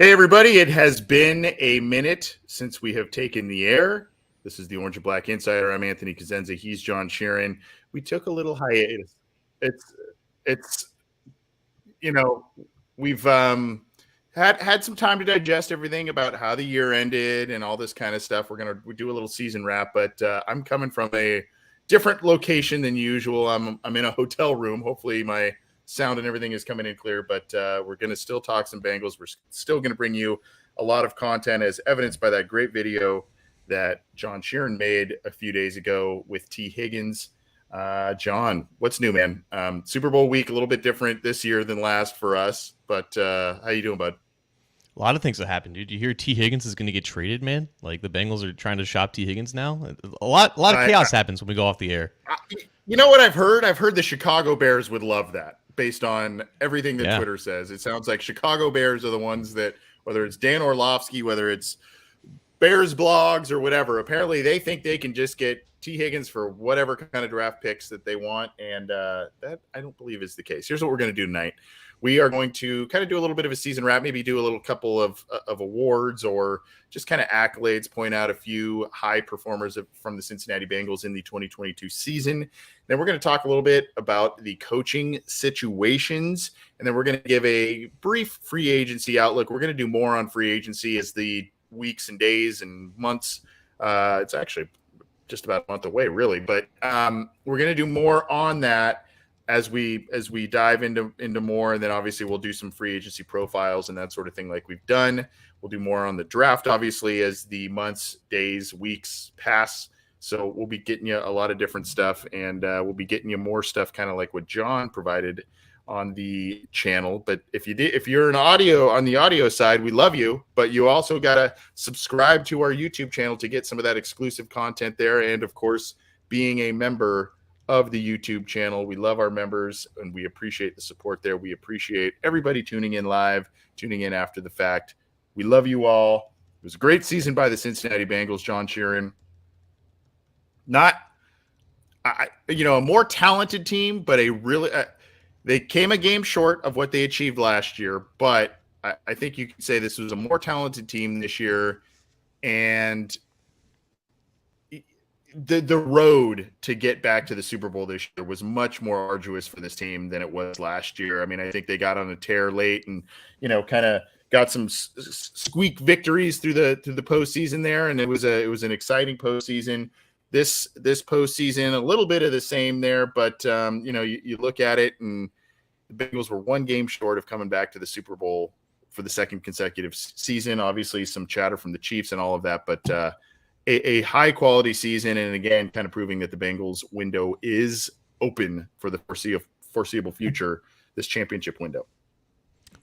Hey, everybody. It has been a minute since we have taken the air. This is the Orange and Black Insider. I'm Anthony Cosenza. He's John Sheeran. We took a little hiatus. It's, it's, you know, we've had some time to digest everything about how the year ended and all this kind of stuff. We do a little season wrap, but I'm coming from a different location than usual. I'm in a hotel room. Hopefully, my sound and everything is coming in clear, but we're going to still talk some Bengals. We're still going to bring you a lot of content as evidenced by that great video that John Sheeran made a few days ago with T. Higgins. John, what's new, man? Super Bowl week, a little bit different this year than last for us, but how you doing, bud? A lot of things have happened, dude. You hear T. Higgins is going to get traded, man? Like the Bengals are trying to shop T. Higgins now. A lot of chaos happens when we go off the air. You know what I've heard? I've heard the Chicago Bears would love that based on everything that Twitter says. It sounds like Chicago Bears are the ones that, whether it's Dan Orlovsky, whether it's Bears blogs or whatever, apparently they think they can just get T. Higgins for whatever kind of draft picks that they want. And that I don't believe is the case. Here's what we're going to do tonight. We are going to kind of do a little bit of a season wrap, maybe do a little couple of awards or just kind of accolades, point out a few high performers from the Cincinnati Bengals in the 2022 season. Then we're going to talk a little bit about the coaching situations, and then we're going to give a brief free agency outlook. We're going to do more on free agency as the weeks and days and months. It's actually just about a month away, really, but we're going to do more on that as we dive into more, and then obviously we'll do some free agency profiles and that sort of thing like we've done. We'll do more on the draft, obviously, as the months, days, weeks pass. So we'll be getting you a lot of different stuff, and we'll be getting you more stuff kind of like what John provided on the channel. But if you're on the audio side, we love you, but you also got to subscribe to our YouTube channel to get some of that exclusive content there. And of course, being a member of the YouTube channel. We love our members and we appreciate the support there. We appreciate everybody tuning in live, tuning in after the fact. We love you all. It was a great season by the Cincinnati Bengals, John Sheeran. A more talented team, but they came a game short of what they achieved last year. But I think you can say this was a more talented team this year, and the road to get back to the Super Bowl this year was much more arduous for this team than it was last year. I mean, I think they got on a tear late and, kind of got some squeak victories through the postseason there. And it was an exciting postseason. This postseason, a little bit of the same there, but you look at it and the Bengals were one game short of coming back to the Super Bowl for the second consecutive season. Obviously some chatter from the Chiefs and all of that, but, a high-quality season, and again, kind of proving that the Bengals window is open for the foreseeable future, this championship window.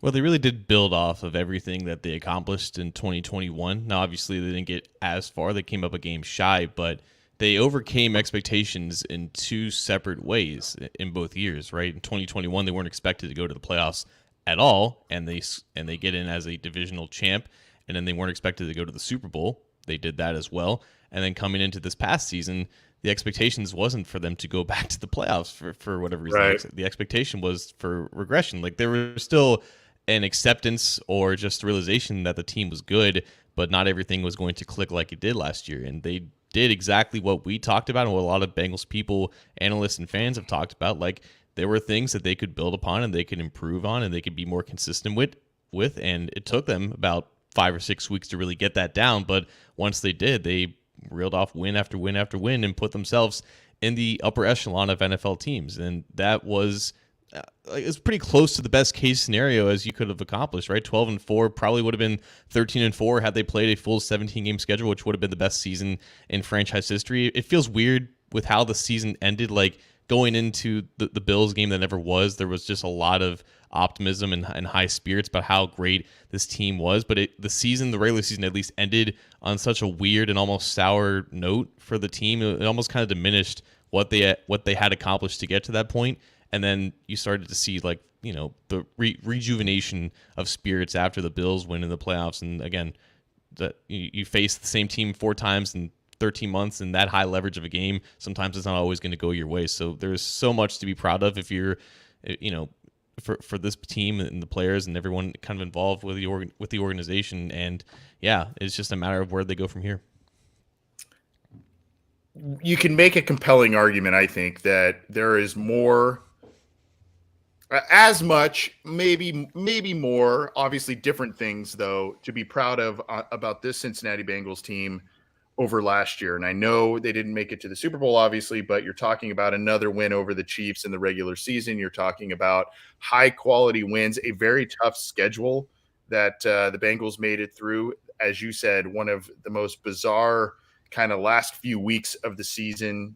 Well, they really did build off of everything that they accomplished in 2021. Now, obviously, they didn't get as far. They came up a game shy, but they overcame expectations in two separate ways in both years, right? In 2021, they weren't expected to go to the playoffs at all, and they get in as a divisional champ, and then they weren't expected to go to the Super Bowl. They did that as well. And then coming into this past season, the expectations wasn't for them to go back to the playoffs for whatever reason. Right. The expectation was for regression. Like there was still an acceptance or just realization that the team was good, but not everything was going to click like it did last year. And they did exactly what we talked about and what a lot of Bengals people, analysts, and fans have talked about. Like there were things that they could build upon and they could improve on and they could be more consistent with. And it took them about 5 or 6 weeks to really get that down. But once they did, they reeled off win after win after win and put themselves in the upper echelon of NFL teams. And that was it's pretty close to the best case scenario as you could have accomplished, right? 12-4 probably would have been 13-4 had they played a full 17-game schedule, which would have been the best season in franchise history. It feels weird with how the season ended, like going into the Bills game that never was. There was just a lot of optimism and high spirits about how great this team was, but the regular season at least ended on such a weird and almost sour note for the team. It almost kind of diminished what they had accomplished to get to that point, and then you started to see the rejuvenation of spirits after the Bills win in the playoffs. And again, that you face the same team 4 times in 13 months and that high leverage of a game. Sometimes it's not always going to go your way. So there's so much to be proud of if you're for this team and the players and everyone kind of involved with the organization. And yeah, it's just a matter of where they go from here. You can make a compelling argument, I think, that there is more, as much, maybe more, obviously different things, though, to be proud of about this Cincinnati Bengals team over last year. And I know they didn't make it to the Super Bowl, obviously, but you're talking about another win over the Chiefs in the regular season. You're talking about high quality wins, a very tough schedule that the Bengals made it through. As you said, one of the most bizarre kind of last few weeks of the season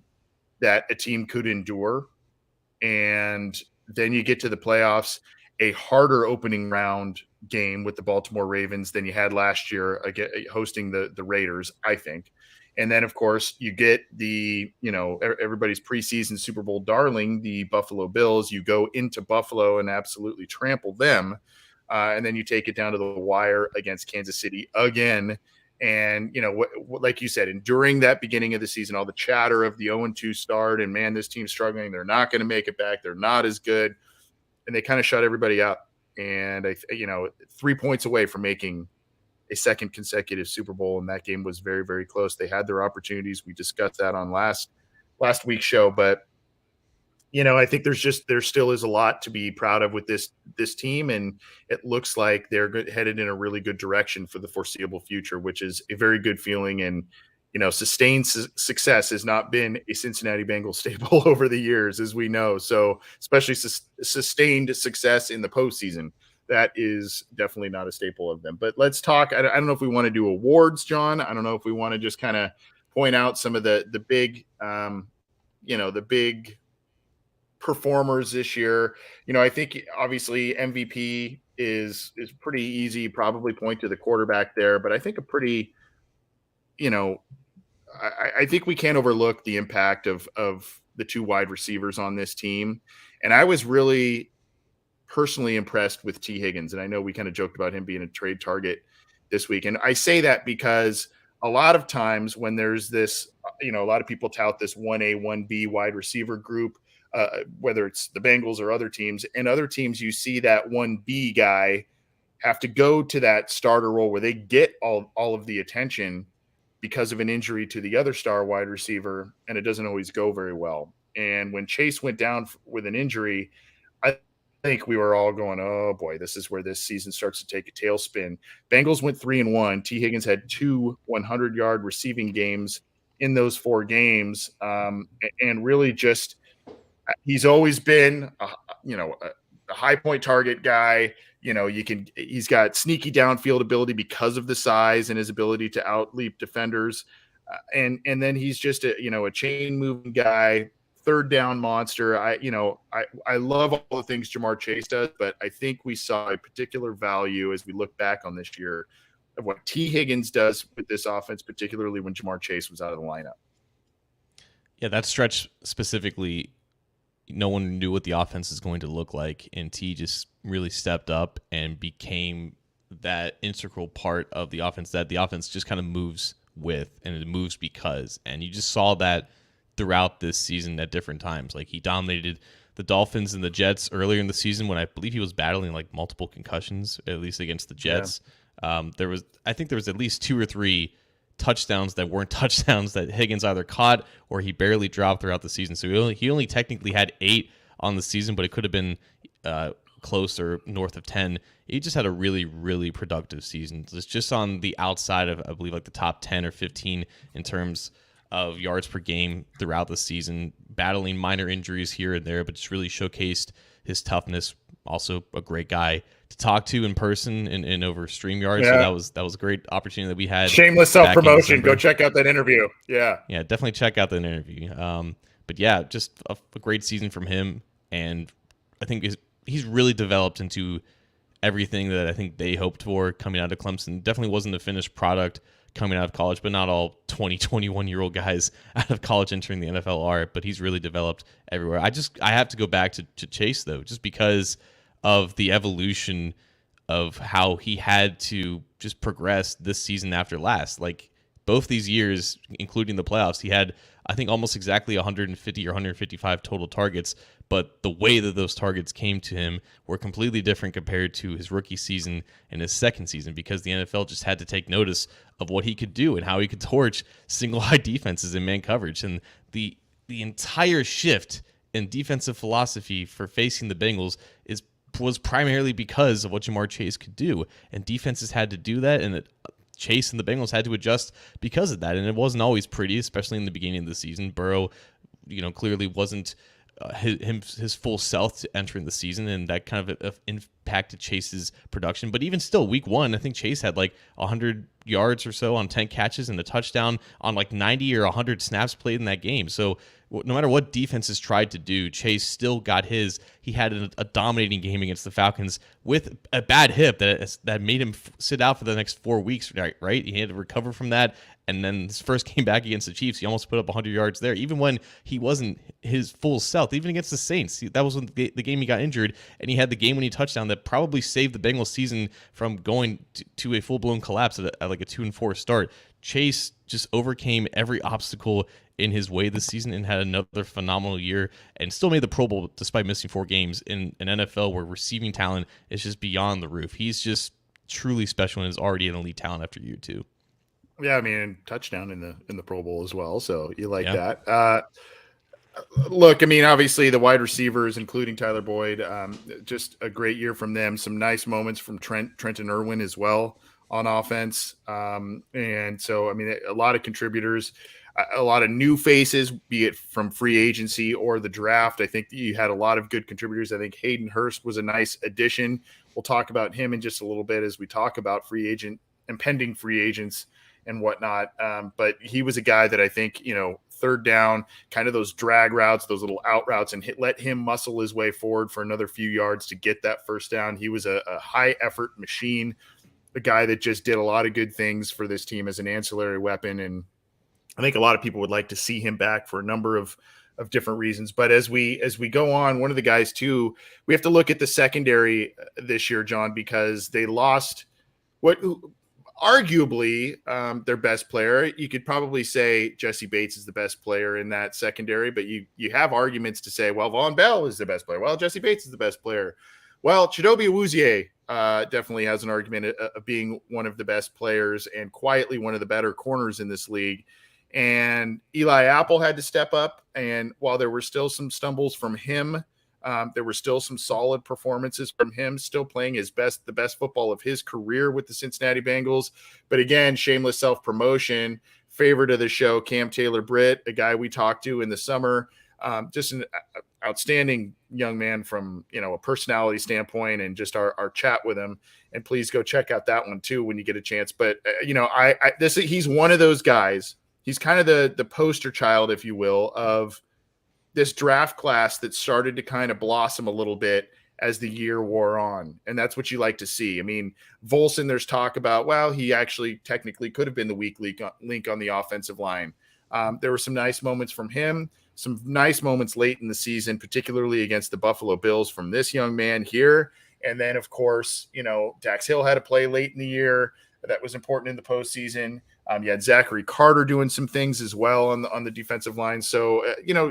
that a team could endure. And then you get to the playoffs, a harder opening round game with the Baltimore Ravens than you had last year, again, hosting the Raiders, I think. And then, of course, you get the, everybody's preseason Super Bowl darling, the Buffalo Bills. You go into Buffalo and absolutely trample them. And then you take it down to the wire against Kansas City again. And, like you said, and during that beginning of the season, all the chatter of the 0-2 start and, man, this team's struggling. They're not going to make it back. They're not as good. And they kind of shut everybody up. And, 3 points away from making a second consecutive Super Bowl. And that game was very, very close. They had their opportunities. We discussed that on last week's show. But, I think there still is a lot to be proud of with this team. And it looks like they're headed in a really good direction for the foreseeable future, which is a very good feeling. And, sustained success has not been a Cincinnati Bengals staple over the years, as we know. So especially sustained success in the postseason, that is definitely not a staple of them. But let's talk. I don't know if we want to do awards, John. I don't know if we want to just kind of point out some of the big, the big performers this year. I think obviously MVP is pretty easy. Probably point to the quarterback there, but I think a pretty, I think we can't overlook the impact of the two wide receivers on this team. And I was really personally impressed with T. Higgins. And I know we kind of joked about him being a trade target this week. And I say that because a lot of times when there's this, a lot of people tout this 1A, 1B wide receiver group, whether it's the Bengals or other teams. And other teams, you see that 1B guy have to go to that starter role where they get all of the attention because of an injury to the other star wide receiver, and it doesn't always go very well. And when Chase went down with an injury, I think we were all going, oh boy, this is where this season starts to take a tailspin. Bengals went 3-1. T. Higgins had 2 100-yard receiving games in those 4 games, and really just he's always been a high point target guy. He's got sneaky downfield ability because of the size and his ability to outleap defenders. And then he's just a chain moving guy, third down monster. I love all the things Jamar Chase does, but I think we saw a particular value as we look back on this year of what T. Higgins does with this offense, particularly when Jamar Chase was out of the lineup. Yeah, that stretch specifically, no one knew what the offense is going to look like, and T just really stepped up and became that integral part of the offense that the offense just kind of moves with, and it moves because. And you just saw that throughout this season at different times. Like, he dominated the Dolphins and the Jets earlier in the season when I believe he was battling like multiple concussions, at least against the Jets. Yeah. I think there was at least 2 or 3 touchdowns that weren't touchdowns that Higgins either caught or he barely dropped throughout the season. So he only technically had 8 on the season, but it could have been close or north of 10. He just had a really, really productive season. It's just on the outside of, I believe, like the top 10 or 15 in terms of yards per game throughout the season, battling minor injuries here and there, but just really showcased his toughness. Also a great guy to talk to in person and over StreamYard. Yeah. So that was a great opportunity that we had. Shameless self-promotion. Go check out that interview. Yeah, definitely check out that interview. But yeah, just a great season from him, and I think he's really developed into everything that I think they hoped for coming out of Clemson. Definitely wasn't the finished product coming out of college, but not all 20, 21-year-old guys out of college entering the NFL are, but he's really developed everywhere. I have to go back to Chase, though, just because of the evolution of how he had to just progress this season after last. Like, both these years, including the playoffs, he had I think almost exactly 150 or 155 total targets, but the way that those targets came to him were completely different compared to his rookie season and his second season, because the NFL just had to take notice of what he could do and how he could torch single-high defenses in man coverage. And the entire shift in defensive philosophy for facing the Bengals was primarily because of what Jamar Chase could do, and defenses had to do that, and Chase and the Bengals had to adjust because of that. And it wasn't always pretty, especially in the beginning of the season. Burrow, clearly wasn't his full self entering the season, and that kind of impacted Chase's production. But even still, week one, I think Chase had like 100 yards or so on 10 catches and a touchdown on like 90 or 100 snaps played in that game. So no matter what defenses tried to do, Chase still got his. He had a dominating game against the Falcons with a bad hip that made him sit out for the next 4 weeks, right? He had to recover from that. And then his first game back against the Chiefs, he almost put up 100 yards there, even when he wasn't his full self, even against the Saints. That was when the game he got injured, and he had the game-winning touchdown that probably saved the Bengals season from going to a full-blown collapse at like a 2-4 start. Chase just overcame every obstacle in his way this season and had another phenomenal year, and still made the Pro Bowl despite missing 4 games in an NFL where receiving talent is just beyond the roof. He's just truly special and is already an elite talent after year 2. Yeah, I mean, touchdown in the Pro Bowl as well. So you like that. Look, I mean, obviously the wide receivers, including Tyler Boyd, just a great year from them. Some nice moments from Trenton Irwin as well on offense. And so, I mean, a lot of contributors, a lot of new faces, be it from free agency or the draft. I think you had a lot of good contributors. I think Hayden Hurst was a nice addition. We'll talk about him in just a little bit as we talk about impending free agents and whatnot. But he was a guy that I think, third down, kind of those drag routes, those little out routes, and let him muscle his way forward for another few yards to get that first down. He was a high effort machine, a guy that just did a lot of good things for this team as an ancillary weapon. And I think a lot of people would like to see him back for a number of different reasons. But as we go on, one of the guys too, we have to look at the secondary this year, John, because they lost arguably their best player. You could probably say Jesse Bates is the best player in that secondary, but you have arguments to say, well, Von Bell is the best player. Well, Jesse Bates is the best player. Well, Chidobe Awuzie definitely has an argument of being one of the best players and quietly one of the better corners in this league. And Eli Apple had to step up. And while there were still some stumbles from him, there were still some solid performances from him, still playing the best football of his career with the Cincinnati Bengals. But again, shameless self-promotion, favorite of the show, Cam Taylor-Britt, a guy we talked to in the summer, just an outstanding young man from, a personality standpoint, and just our chat with him. And please go check out that one too when you get a chance. But, he's one of those guys. He's kind of the poster child, if you will, of this draft class that started to kind of blossom a little bit as the year wore on. And that's what you like to see. I mean, Volson, there's talk about, well, he actually technically could have been the weak link on the offensive line. There were some nice moments from him, some nice moments late in the season, particularly against the Buffalo Bills from this young man here. And then, of course, Dax Hill had to play late in the year. That was important in the postseason. You had Zachary Carter doing some things as well on the defensive line. So,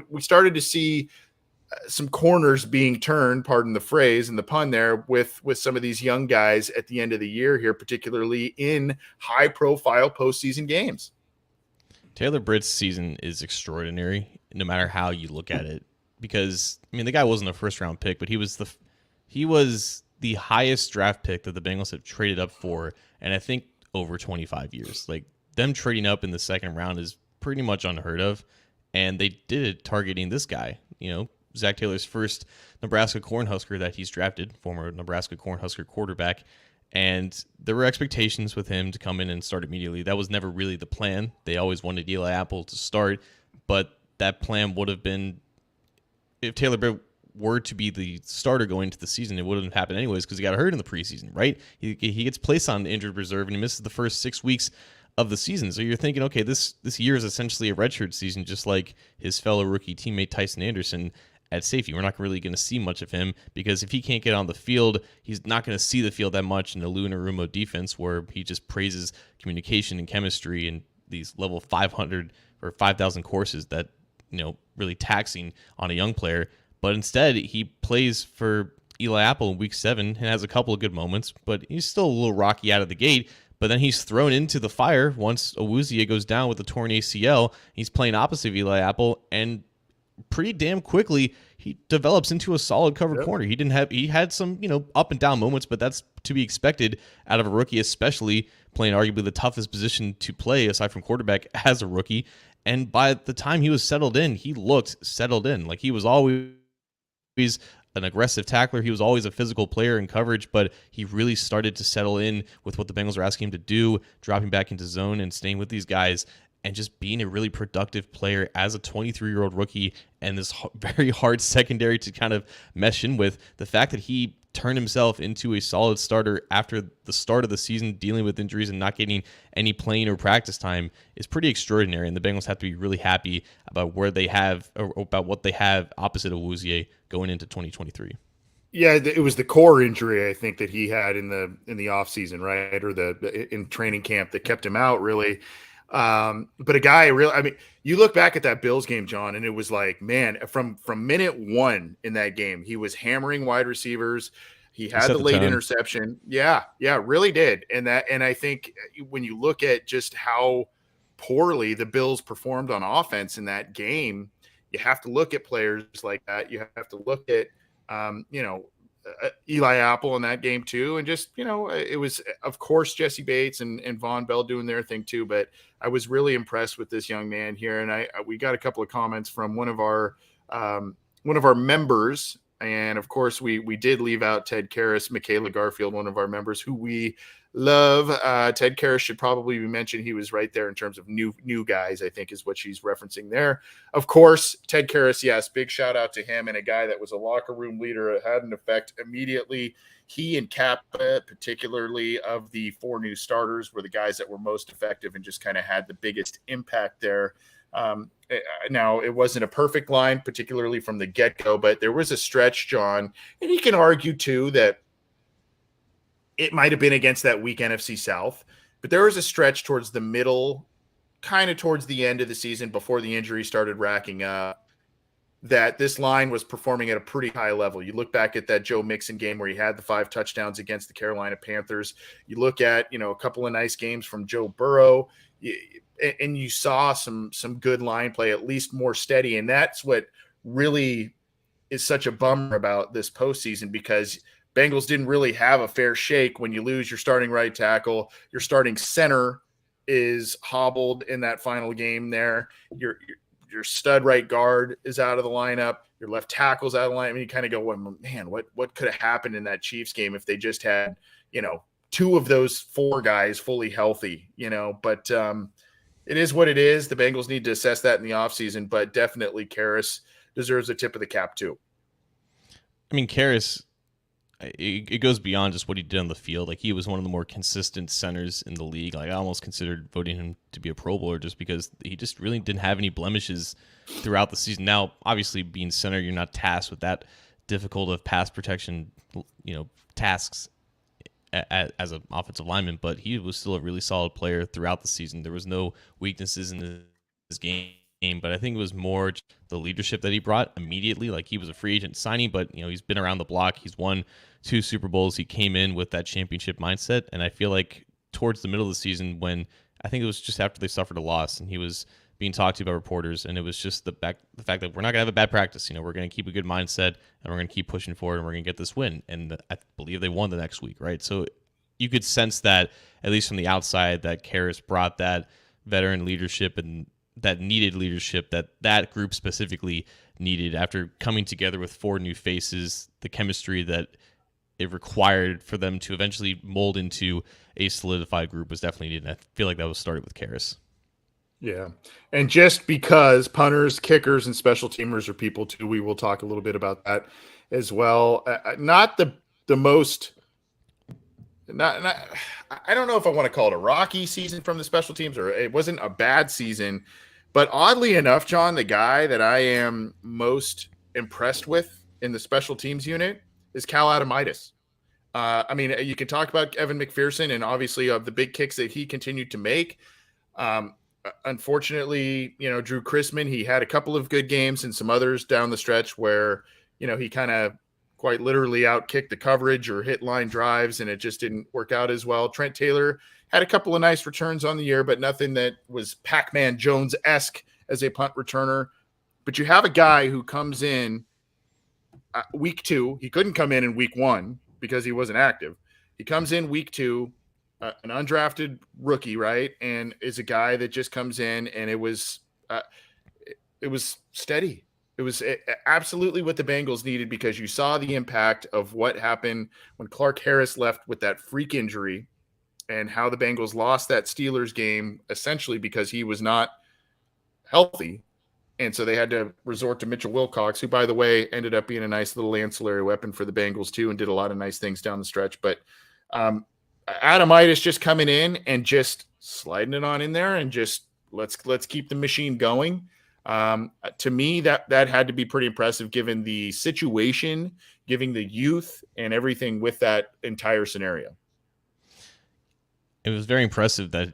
we started to see some corners being turned, pardon the phrase and the pun there, with some of these young guys at the end of the year here, particularly in high-profile postseason games. Taylor-Britt's season is extraordinary, no matter how you look at it, because, the guy wasn't a first-round pick, but he was the highest draft pick that the Bengals have traded up for, and I think over 25 years. Like, them trading up in the second round is pretty much unheard of, and they did it targeting this guy. Zach Taylor's first Nebraska Cornhusker that he's drafted, former Nebraska Cornhusker quarterback, and there were expectations with him to come in and start immediately. That was never really the plan. They always wanted Eli Apple to start, but that plan would have been, if Taylor-Britt were to be the starter going into the season, it wouldn't have happened anyways because he got hurt in the preseason, right? He gets placed on injured reserve and he misses the first 6 weeks of the season. So you're thinking, okay, this year is essentially a redshirt season, just like his fellow rookie teammate Tyson Anderson at safety. We're not really going to see much of him because if he can't get on the field, he's not going to see the field that much in a Lou Narumo defense where he just praises communication and chemistry and these level 500 or 5,000 courses that, really taxing on a young player. But instead, he plays for Eli Apple in week 7 and has a couple of good moments, but he's still a little rocky out of the gate. But then he's thrown into the fire once Awuzie goes down with a torn ACL. He's playing opposite of Eli Apple, and pretty damn quickly he develops into a solid cover corner. He had some, up and down moments, but that's to be expected out of a rookie, especially playing arguably the toughest position to play aside from quarterback as a rookie. And by the time he was settled in, he looked settled in. Like, he was always an aggressive tackler. He was always a physical player in coverage, but he really started to settle in with what the Bengals were asking him to do, dropping back into zone and staying with these guys and just being a really productive player as a 23-year-old rookie, and this very hard secondary to kind of mesh in with. The fact that he turned himself into a solid starter after the start of the season, dealing with injuries and not getting any playing or practice time, is pretty extraordinary. And the Bengals have to be really happy about where they have, or about what they have opposite of Awuzie going into 2023. Yeah, it was the core injury, I think, that he had in the offseason, right? Or in training camp that kept him out, really. But a guy really, I mean, you look back at that Bills game, John, and it was like, man, from minute 1 in that game, he was hammering wide receivers. He had the late interception. Yeah, really did. And I think when you look at just how poorly the Bills performed on offense in that game, you have to look at players like that. You have to look at, Eli Apple in that game too. And just, it was, of course, Jesse Bates and Von Bell doing their thing too, but I was really impressed with this young man here. And we got a couple of comments from one of our members. And of course we did leave out Ted Karras, Michaela Garfield, one of our members who we love. Ted Karras should probably be mentioned. He was right there in terms of new guys, I think is what she's referencing there. Of course, Ted Karras, yes, big shout out to him, and a guy that was a locker room leader. It had an effect immediately. He and Kappa, particularly of the 4 new starters, were the guys that were most effective and just kind of had the biggest impact there. Now, it wasn't a perfect line, particularly from the get-go, but there was a stretch, John, and you can argue too that it might have been against that weak NFC South, but there was a stretch towards the middle, kind of towards the end of the season before the injury started racking up, that this line was performing at a pretty high level. You look back at that Joe Mixon game where he had the 5 touchdowns against the Carolina Panthers. You look at, a couple of nice games from Joe Burrow, and you saw some good line play, at least more steady. And that's what really is such a bummer about this postseason, because Bengals didn't really have a fair shake when you lose your starting right tackle. Your starting center is hobbled in that final game there. Your stud right guard is out of the lineup. Your left tackle's out of the lineup. I mean, you kind of go, well, man, what could have happened in that Chiefs game if they just had, 2 of those 4 guys fully healthy, But it is what it is. The Bengals need to assess that in the offseason, but definitely Karras deserves a tip of the cap too. I mean, Karras, it goes beyond just what he did on the field. Like, he was one of the more consistent centers in the league. Like, I almost considered voting him to be a Pro Bowler just because he just really didn't have any blemishes throughout the season. Now, obviously, being center, you're not tasked with that difficult of pass protection, tasks as an offensive lineman, but he was still a really solid player throughout the season. There was no weaknesses in his game. But I think it was more the leadership that he brought immediately. Like, he was a free agent signing, but he's been around the block. He's won 2 Super Bowls. He came in with that championship mindset, and I feel like towards the middle of the season, when I think it was just after they suffered a loss, and he was being talked to by reporters, and it was just the fact that we're not gonna have a bad practice. We're gonna keep a good mindset, and we're gonna keep pushing forward, and we're gonna get this win. And I believe they won the next week, right? So you could sense that, at least from the outside, that Karras brought that veteran leadership and that needed leadership that group specifically needed after coming together with 4 new faces, the chemistry that it required for them to eventually mold into a solidified group was definitely needed. And I feel like that was started with Karras. Yeah. And just because punters, kickers, and special teamers are people too, we will talk a little bit about that as well. Not the most, not I don't know if I want to call it a rocky season from the special teams, or it wasn't a bad season, but oddly enough, John, the guy that I am most impressed with in the special teams unit is Cal Adamitis. I mean, you can talk about Evan McPherson and obviously of the big kicks that he continued to make. unfortunately, Drew Chrisman, he had a couple of good games and some others down the stretch where, he kind of quite literally outkicked the coverage or hit line drives, and it just didn't work out as well. Trent Taylor had a couple of nice returns on the year, but nothing that was Pac-Man Jones-esque as a punt returner. But you have a guy who comes in week 2. He couldn't come in week 1 because he wasn't active. He comes in week 2, an undrafted rookie, right? And is a guy that just comes in, and it was steady. It was absolutely what the Bengals needed, because you saw the impact of what happened when Clark Harris left with that freak injury, and how the Bengals lost that Steelers game essentially because he was not healthy. And so they had to resort to Mitchell Wilcox, who, by the way, ended up being a nice little ancillary weapon for the Bengals too, and did a lot of nice things down the stretch. But Adamitis just coming in and just sliding it on in there, and just let's keep the machine going. To me, that had to be pretty impressive given the situation, given the youth and everything with that entire scenario. It was very impressive that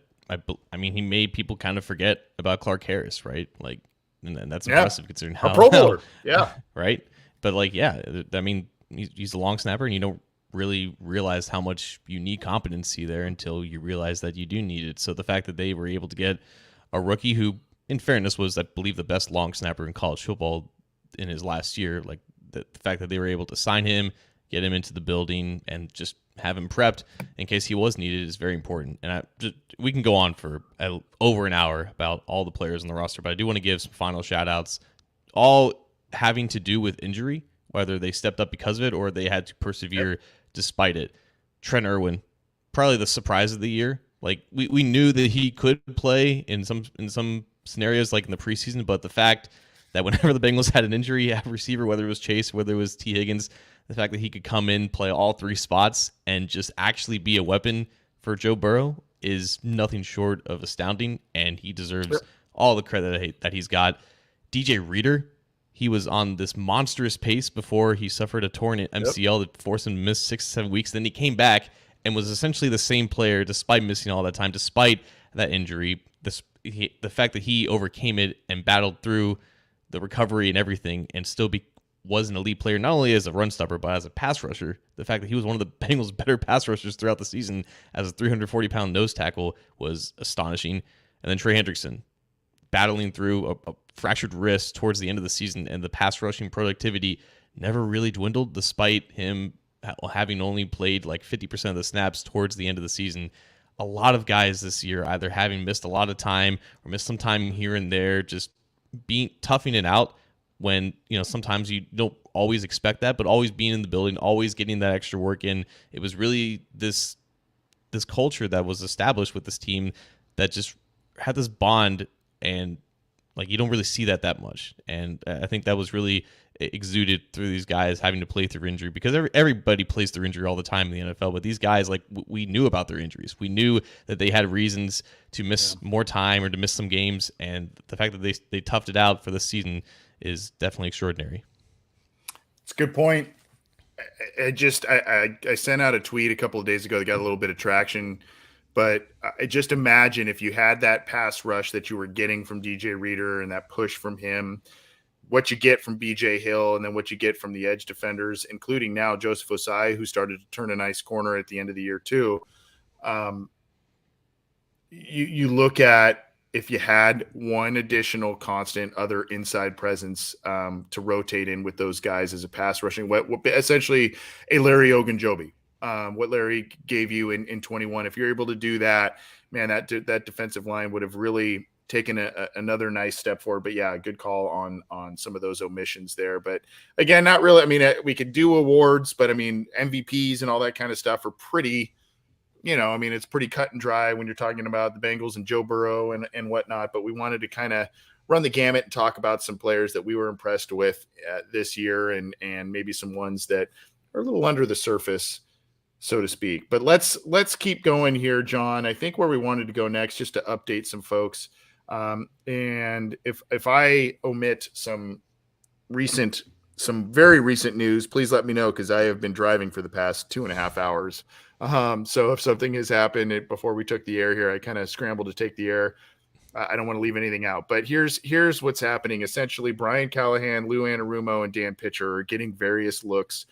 he made people kind of forget about Clark Harris, right? Like, and that's impressive considering how a Pro Bowler, right. But he's a long snapper, and you don't really realize how much you need competency there until you realize that you do need it. So the fact that they were able to get a rookie who, in fairness, was, I believe, the best long snapper in college football in his last year, like the fact that they were able to sign him, get him into the building, and just have him prepped in case he was needed is very important. And we can go on for over an hour about all the players on the roster, but I do want to give some final shout outs, all having to do with injury, whether they stepped up because of it or they had to persevere despite it. Trent Irwin, probably the surprise of the year. Like we knew that he could play in some scenarios like in the preseason, but the fact that whenever the Bengals had an injury at receiver, whether it was Chase, whether it was T. Higgins, the fact that he could come in, play all 3 spots, and just actually be a weapon for Joe Burrow is nothing short of astounding, and he deserves all the credit that he's got. DJ Reader, he was on this monstrous pace before he suffered a torn MCL that forced him to miss 6-7 weeks. Then he came back and was essentially the same player despite missing all that time, despite that injury. The fact that he overcame it and battled through the recovery and everything and still was an elite player, not only as a run stopper, but as a pass rusher. The fact that he was one of the Bengals' better pass rushers throughout the season as a 340-pound nose tackle was astonishing. And then Trey Hendrickson, battling through a fractured wrist towards the end of the season, and the pass rushing productivity never really dwindled despite him having only played like 50% of the snaps towards the end of the season. A lot of guys this year either having missed a lot of time or missed some time here and there, just toughing it out when, sometimes you don't always expect that, but always being in the building, always getting that extra work in. It was really this culture that was established with this team that just had this bond, and like you don't really see that much. And I think that was really exuded through these guys having to play through injury, because everybody plays through injury all the time in the NFL, but these guys, like, we knew about their injuries. We knew that they had reasons to miss more time or to miss some games, and the fact that they toughed it out for this season is definitely extraordinary. It's a good point. I sent out a tweet a couple of days ago that got a little bit of traction, but I just imagine if you had that pass rush that you were getting from DJ Reader and that push from him, what you get from BJ Hill, and then what you get from the edge defenders, including now Joseph Osai, who started to turn a nice corner at the end of the year too. You look at, if you had one additional constant other inside presence to rotate in with those guys as a pass rushing, what essentially a Larry Ogunjobi, what Larry gave you in 21. If you're able to do that, man, that defensive line would have really taken another nice step forward. But yeah, good call on some of those omissions there. But again, not really. I mean, we could do awards, but I mean, MVPs and all that kind of stuff are pretty, it's pretty cut and dry when you're talking about the Bengals and Joe Burrow and whatnot. But we wanted to kind of run the gamut and talk about some players that we were impressed with this year, and maybe some ones that are a little under the surface, so to speak. But let's keep going here, John. I think where we wanted to go next, just to update some folks. And if I omit some very recent news, please let me know, because I have been driving for the past 2.5 hours. So if something has happened before we took the air here, I kind of scrambled to take the air. I don't want to leave anything out, but here's what's happening. Essentially, Brian Callahan, Lou Anarumo, and Dan Pitcher are getting various looks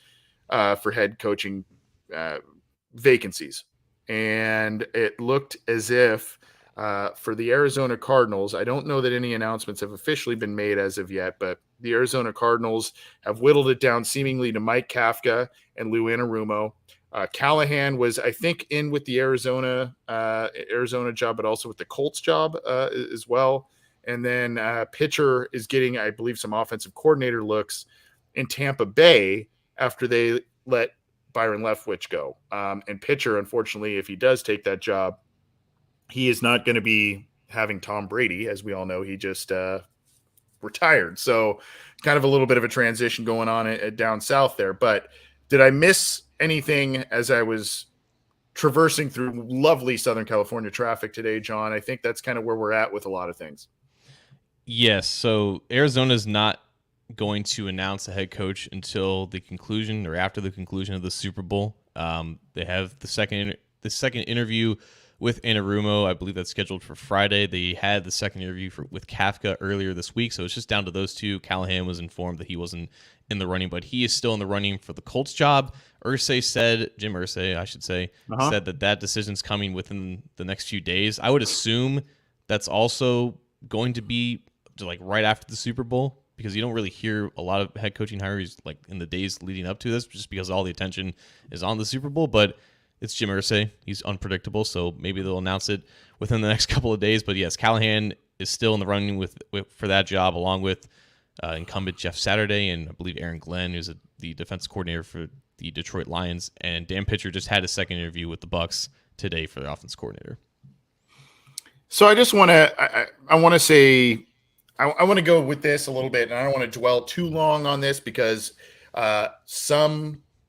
for head coaching vacancies. And it looked as if for the Arizona Cardinals, I don't know that any announcements have officially been made as of yet, but the Arizona Cardinals have whittled it down seemingly to Mike Kafka and Lou Anarumo. Callahan was, I think, in with the Arizona job, but also with the Colts job as well. And then Pitcher is getting, I believe, some offensive coordinator looks in Tampa Bay after they let Byron Leftwich go. And Pitcher, unfortunately, if he does take that job, he is not going to be having Tom Brady. As we all know, he just retired. So kind of a little bit of a transition going on down south there. But did I miss anything as I was traversing through lovely Southern California traffic today, John? I think that's kind of where we're at with a lot of things. Yes. So Arizona's not going to announce a head coach until the conclusion or after the conclusion of the Super Bowl. They have the second interview with Anarumo. I believe that's scheduled for Friday. They had the second interview with Kafka earlier this week, so it's just down to those two. Callahan was informed that he wasn't in the running, but he is still in the running for the Colts job. Jim Irsay, I should say, said that decision's coming within the next few days. I would assume that's also going to be like right after the Super Bowl, because you don't really hear a lot of head coaching hires like in the days leading up to this, just because all the attention is on the Super Bowl. But it's Jim Irsay. He's unpredictable, so maybe they'll announce it within the next couple of days. But yes, Callahan is still in the running for that job, along with incumbent Jeff Saturday and I believe Aaron Glenn, who's the defensive coordinator for the Detroit Lions. And Dan Pitcher just had a second interview with the Bucs today for the offense coordinator. So I just want to I want to say I want to go with this a little bit, and I don't want to dwell too long on this because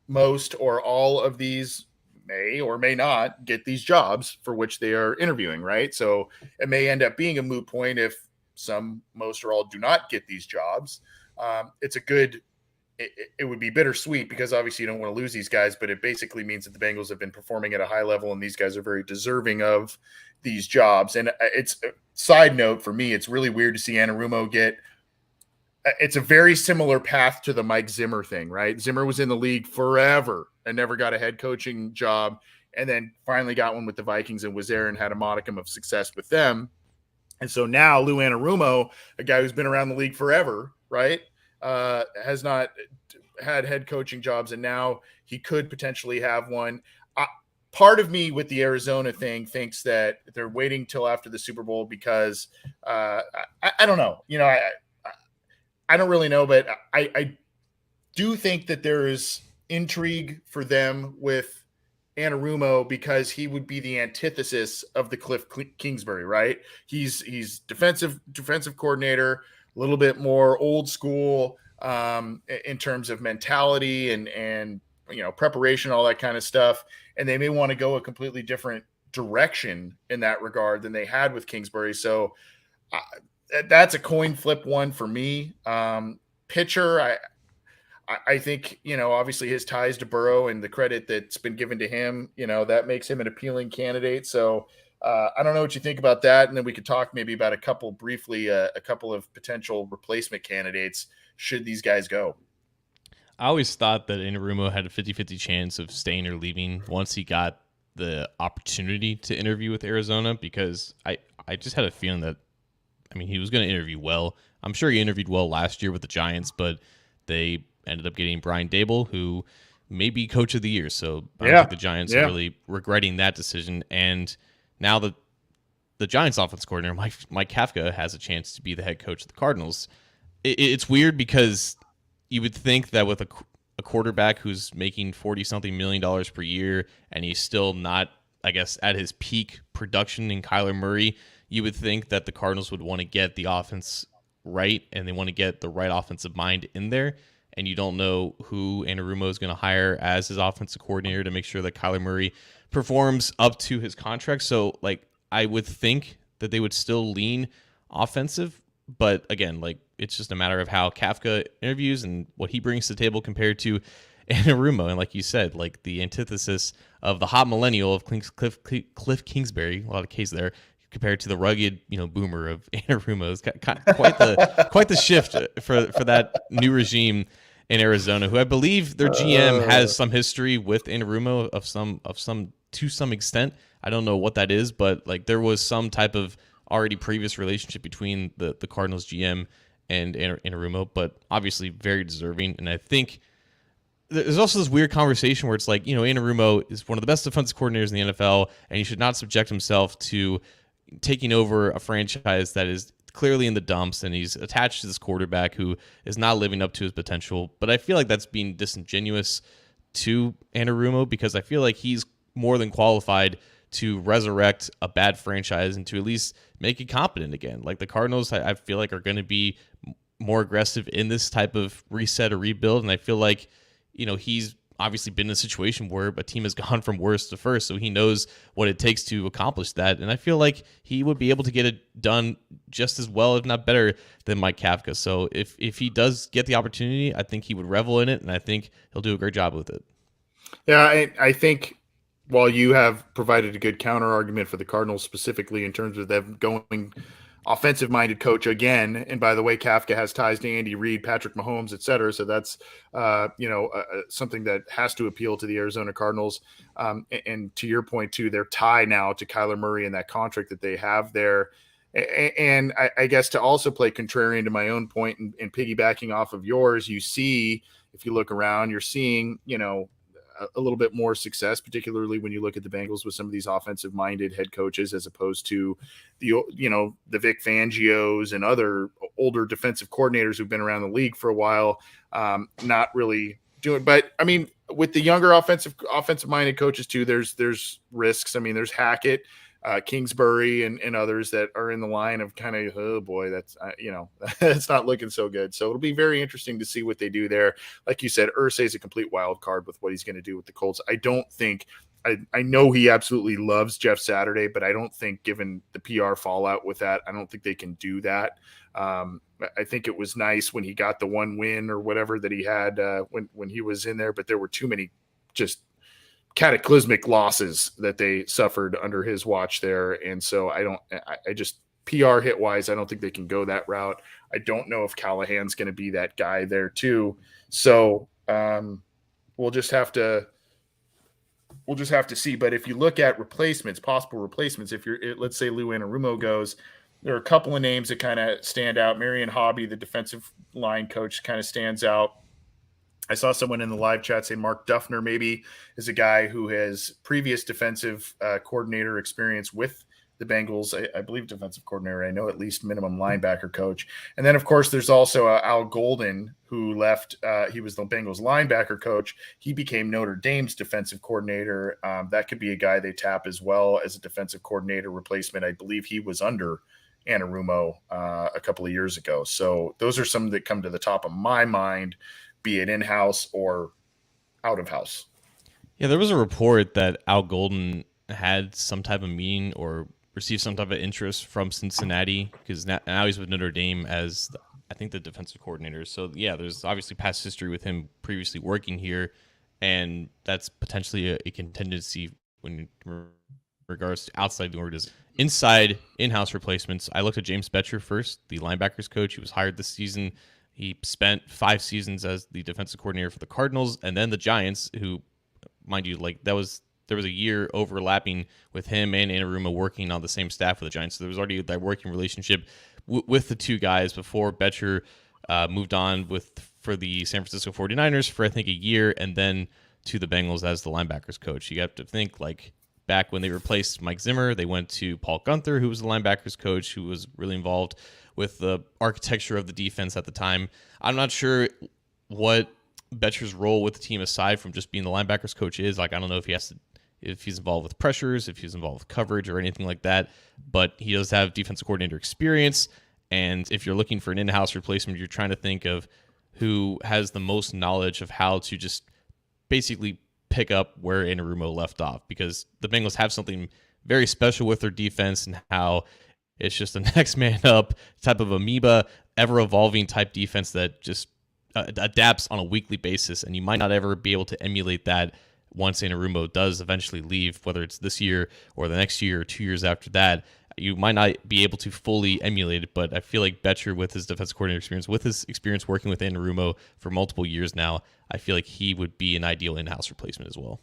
most, or all of these may or may not get these jobs for which they are interviewing, right? So it may end up being a moot point if most, or all do not get these jobs. It would be bittersweet because obviously you don't want to lose these guys, but it basically means that the Bengals have been performing at a high level and these guys are very deserving of these jobs. And it's a side note for me, it's really weird to see Anarumo it's a very similar path to the Mike Zimmer thing, right? Zimmer was in the league forever and never got a head coaching job, and then finally got one with the Vikings and was there and had a modicum of success with them. And so now Lou Anarumo, a guy who's been around the league forever, right, has not had head coaching jobs, and now he could potentially have one. Part of me with the Arizona thing thinks that they're waiting till after the Super Bowl because I don't know. I don't really know, but I do think that there is intrigue for them with Anarumo because he would be the antithesis of the Cliff Kingsbury, right? He's defensive coordinator, a little bit more old school in terms of mentality and preparation, all that kind of stuff. And they may want to go a completely different direction in that regard than they had with Kingsbury. So that's a coin flip one for me. Pitcher, I think, obviously his ties to Burrow and the credit that's been given to him, that makes him an appealing candidate. So I don't know what you think about that. And then we could talk maybe about a couple of potential replacement candidates should these guys go. I always thought that Anarumo had a 50-50 chance of staying or leaving once he got the opportunity to interview with Arizona, because I just had a feeling that, he was going to interview well. I'm sure he interviewed well last year with the Giants, but they ended up getting Brian Daboll, who may be coach of the year. So I don't think the Giants are really regretting that decision. And now the Giants offense coordinator, Mike Kafka, has a chance to be the head coach of the Cardinals. It's weird because you would think that with a quarterback who's making $40-something million per year and he's still not, I guess, at his peak production in Kyler Murray, you would think that the Cardinals would want to get the offense right and they want to get the right offensive mind in there. And you don't know who Anarumo is going to hire as his offensive coordinator to make sure that Kyler Murray performs up to his contract. So, I would think that they would still lean offensive. But again, it's just a matter of how Kafka interviews and what he brings to the table compared to Anarumo. And like you said, the antithesis of the hot millennial of Cliff Kingsbury, a lot of K's there, compared to the rugged, boomer of Anarumo. It's quite the shift for that new regime in Arizona, who I believe their GM has some history with Anarumo to some extent. I don't know what that is, but like there was some type of already previous relationship between the Cardinals GM and Anarumo, but obviously very deserving. And I think there's also this weird conversation where it's like, Anarumo is one of the best defensive coordinators in the NFL, and he should not subject himself to taking over a franchise that is clearly in the dumps, and he's attached to this quarterback who is not living up to his potential. But I feel like that's being disingenuous to Anarumo, because I feel like he's more than qualified to resurrect a bad franchise and to at least make it competent again. Like the Cardinals, I feel like are going to be more aggressive in this type of reset or rebuild. And I feel like, he's obviously been in a situation where a team has gone from worst to first, so he knows what it takes to accomplish that. And I feel like he would be able to get it done just as well, if not better, than Mike Kafka. So if he does get the opportunity, I think he would revel in it, and I think he'll do a great job with it. Yeah, I think while you have provided a good counter argument for the Cardinals specifically in terms of them going offensive-minded coach again, and by the way, Kafka has ties to Andy Reid, Patrick Mahomes, et cetera, so that's something that has to appeal to the Arizona Cardinals. And to your point too, their tie now to Kyler Murray and that contract that they have there. And I guess to also play contrarian to my own point and piggybacking off of yours, you see, if you look around, you're seeing, a little bit more success, particularly when you look at the Bengals with some of these offensive-minded head coaches, as opposed to the Vic Fangios and other older defensive coordinators who've been around the league for a while, not really doing. But I mean, with the younger offensive-minded coaches too, there's risks. I mean, there's Hackett, Kingsbury, and others that are in the line of kind of, oh boy, that's that's not looking so good. So it'll be very interesting to see what they do there. Like you said, Irsay's a complete wild card with what he's going to do with the Colts. I know he absolutely loves Jeff Saturday, but I don't think, given the PR fallout with that, I don't think they can do that. I think it was nice when he got the one win or whatever that he had when he was in there, but there were too many just cataclysmic losses that they suffered under his watch there. And so I just PR hit wise, I don't think they can go that route. I don't know if Callahan's going to be that guy there too. So we'll just have to see. But if you look at possible replacements, let's say Lou Anarumo goes, there are a couple of names that kind of stand out. Marion Hobby, the defensive line coach, kind of stands out. I saw someone in the live chat say Mark Duffner maybe is a guy who has previous defensive coordinator experience with the Bengals. I believe defensive coordinator. I know at least minimum linebacker coach. And then, of course, there's also Al Golden, who left. He was the Bengals linebacker coach. He became Notre Dame's defensive coordinator. That could be a guy they tap as well as a defensive coordinator replacement. I believe he was under Anarumo a couple of years ago. So those are some that come to the top of my mind, be it in-house or out-of-house. Yeah, there was a report that Al Golden had some type of meeting or received some type of interest from Cincinnati, because now he's with Notre Dame as, I think, the defensive coordinator. So, yeah, there's obviously past history with him previously working here, and that's potentially a contingency when regards to outside the organization. Inside, in-house replacements, I looked at James Bettcher first, the linebackers coach. He was hired this season. He spent 5 seasons as the defensive coordinator for the Cardinals, and then the Giants, who, mind you, there was a year overlapping with him and Anarumo working on the same staff with the Giants. So there was already that working relationship with the two guys before Bettcher moved on for the San Francisco 49ers for, I think, a year, and then to the Bengals as the linebackers coach. You have to think, back when they replaced Mike Zimmer, they went to Paul Gunther, who was the linebackers coach, who was really involved with the architecture of the defense at the time. I'm not sure what Bettcher's role with the team, aside from just being the linebackers coach, is. I don't know if he's involved with pressures, if he's involved with coverage or anything like that, but he does have defensive coordinator experience. And if you're looking for an in-house replacement, you're trying to think of who has the most knowledge of how to just basically pick up where Anarumo left off, because the Bengals have something very special with their defense and how it's just a next man up type of amoeba, ever-evolving type defense that just adapts on a weekly basis, and you might not ever be able to emulate that once Anarumo does eventually leave, whether it's this year or the next year or 2 years after that. you might not be able to fully emulate it, but I feel like Betcher, with his defensive coordinator experience, with his experience working with Anarumo for multiple years now, I feel like he would be an ideal in-house replacement as well.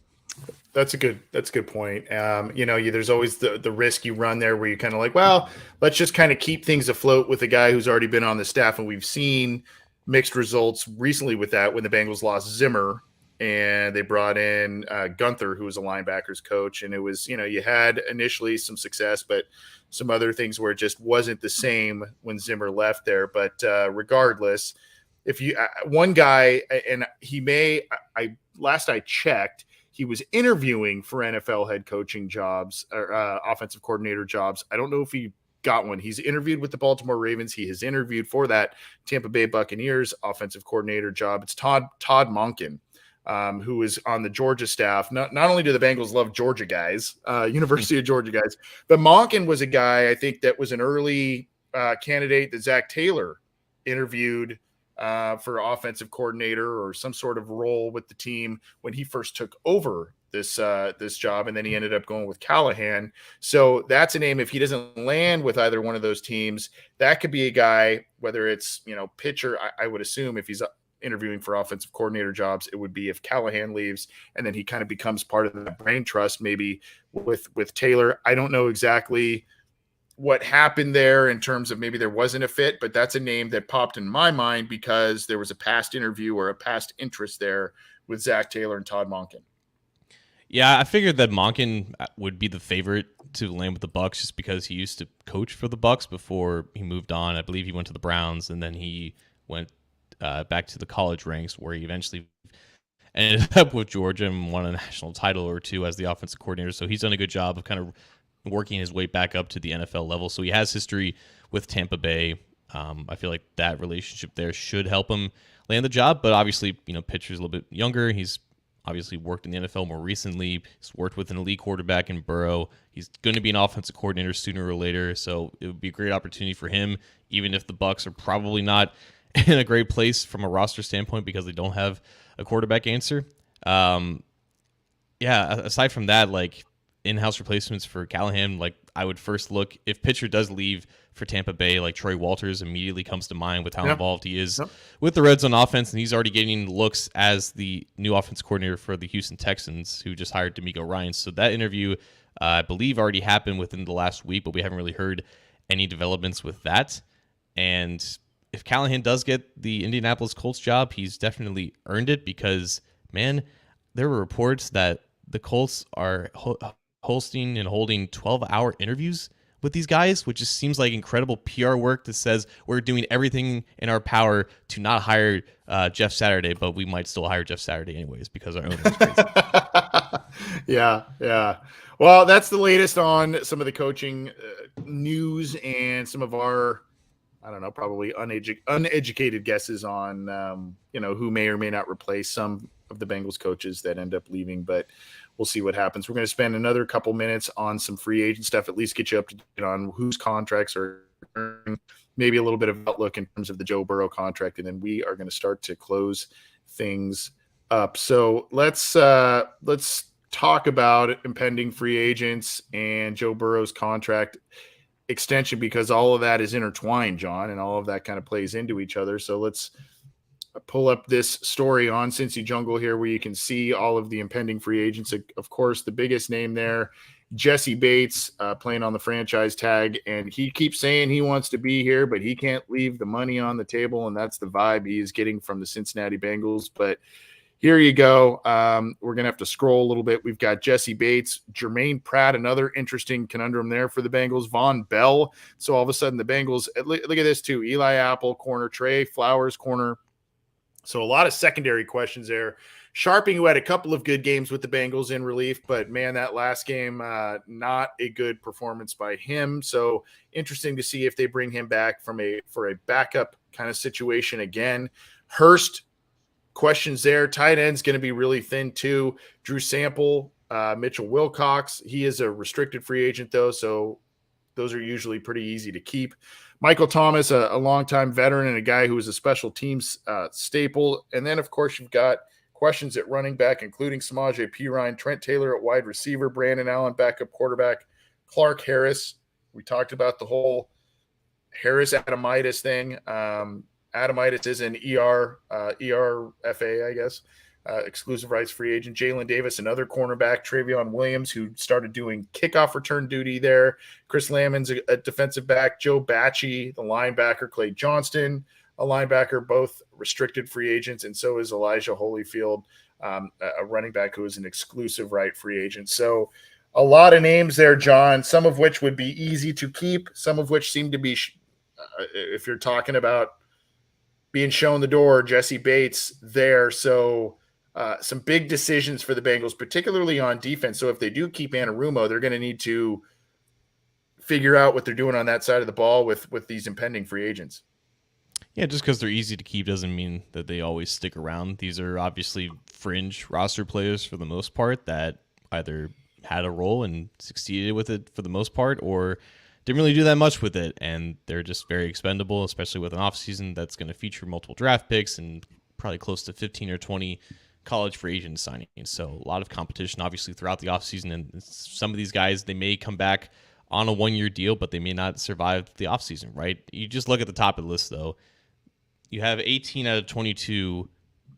That's a good point. There's always the risk you run there where you kind of like, well, let's just kind of keep things afloat with a guy who's already been on the staff. And we've seen mixed results recently with that when the Bengals lost Zimmer and they brought in Gunther, who was a linebackers coach. And it was, you had initially some success, but some other things where it just wasn't the same when Zimmer left there. But regardless, if you one guy, and he may, last I checked, he was interviewing for NFL head coaching jobs or offensive coordinator jobs. I don't know if he got one. He's interviewed with the Baltimore Ravens. He has interviewed for that Tampa Bay Buccaneers offensive coordinator job. It's Todd Monken, who is on the Georgia staff. Not only do the Bengals love Georgia guys, University of Georgia guys, but Monken was a guy, I think, that was an early candidate that Zach Taylor interviewed for offensive coordinator or some sort of role with the team when he first took over this job, and then he ended up going with Callahan. So that's a name. If he doesn't land with either one of those teams, that could be a guy. Whether it's pitcher, I would assume if he's interviewing for offensive coordinator jobs, it would be if Callahan leaves, and then he kind of becomes part of the brain trust maybe with Taylor. I don't know exactly what happened there in terms of maybe there wasn't a fit, but that's a name that popped in my mind because there was a past interview or a past interest there with Zach Taylor and Todd Monken. Yeah, I figured that Monken would be the favorite to land with the Bucs just because he used to coach for the Bucs before he moved on. I believe he went to the Browns, and then he went back to the college ranks where he eventually ended up with Georgia and won a national title or two as the offensive coordinator. So he's done a good job of kind of working his way back up to the NFL level. So he has history with Tampa Bay. I feel like that relationship there should help him land the job. But obviously, pitcher's a little bit younger. He's obviously worked in the NFL more recently. He's worked with an elite quarterback in Burrow. He's going to be an offensive coordinator sooner or later. So it would be a great opportunity for him, even if the Bucs are probably not in a great place from a roster standpoint because they don't have a quarterback answer. Aside from that, like, in-house replacements for Callahan, like, I would first look, if pitcher does leave for Tampa Bay, like Troy Walters immediately comes to mind with how involved he is with the Reds on offense, and he's already getting looks as the new offense coordinator for the Houston Texans, who just hired D'Amico Ryans. So that interview, I believe, already happened within the last week, but we haven't really heard any developments with that. And if Callahan does get the Indianapolis Colts job, he's definitely earned it because, man, there were reports that the Colts are hosting and holding 12-hour interviews with these guys, which just seems like incredible PR work that says we're doing everything in our power to not hire Jeff Saturday, but we might still hire Jeff Saturday anyways because our owner is crazy. Yeah. Well, that's the latest on some of the coaching news and some of our, I don't know, probably uneducated guesses on, who may or may not replace some of the Bengals coaches that end up leaving, but we'll see what happens. We're going to spend another couple minutes on some free agent stuff, at least get you up to date on whose contracts are maybe a little bit of outlook in terms of the Joe Burrow contract, and then we are going to start to close things up. So let's talk about impending free agents and Joe Burrow's contract extension, because all of that is intertwined, John, and all of that kind of plays into each other. So let's pull up this story on Cincy Jungle here where you can see all of the impending free agents. Of course, the biggest name there, Jesse Bates, playing on the franchise tag, and he keeps saying he wants to be here, but he can't leave the money on the table, and that's the vibe he is getting from the Cincinnati Bengals. But here you go. We're going to have to scroll a little bit. We've got Jesse Bates, Jermaine Pratt, another interesting conundrum there for the Bengals, Von Bell. So all of a sudden the Bengals, look at this too, Eli Apple, corner, Trey Flowers, corner. So a lot of secondary questions there. Sharping, who had a couple of good games with the Bengals in relief, but man, that last game, not a good performance by him. So interesting to see if they bring him back for a backup kind of situation again. Hurst, questions there. Tight end's going to be really thin too. Drew Sample, Mitchell Wilcox. He is a restricted free agent though, so those are usually pretty easy to keep. Michael Thomas, a longtime veteran and a guy who was a special teams staple. And then, of course, you've got questions at running back, including Samaje Perine, Trent Taylor at wide receiver, Brandon Allen, backup quarterback, Clark Harris, We talked about the whole Harris Adamitis thing. Adamitis is an ERFA, I guess, exclusive rights free agent. Jalen Davis, another cornerback. Travion Williams, who started doing kickoff return duty there. Chris Lammons, a defensive back. Joe Bacci, the linebacker. Clay Johnston, a linebacker, both restricted free agents. And so is Elijah Holyfield, a running back who is an exclusive right free agent. So a lot of names there, John, some of which would be easy to keep, some of which seem to be, if you're talking about being shown the door, Jesse Bates there. So some big decisions for the Bengals, particularly on defense. So if they do keep Anarumo, they're going to need to figure out what they're doing on that side of the ball with these impending free agents. Yeah, just because they're easy to keep doesn't mean that they always stick around. These are obviously fringe roster players for the most part that either had a role and succeeded with it for the most part, or didn't really do that much with it, and they're just very expendable, especially with an offseason that's going to feature multiple draft picks and probably close to 15 or 20 college free agent signings. So a lot of competition, obviously, throughout the offseason, and some of these guys, they may come back on a one-year deal, but they may not survive the offseason, right? You just look at the top of the list, though. You have 18 out of 22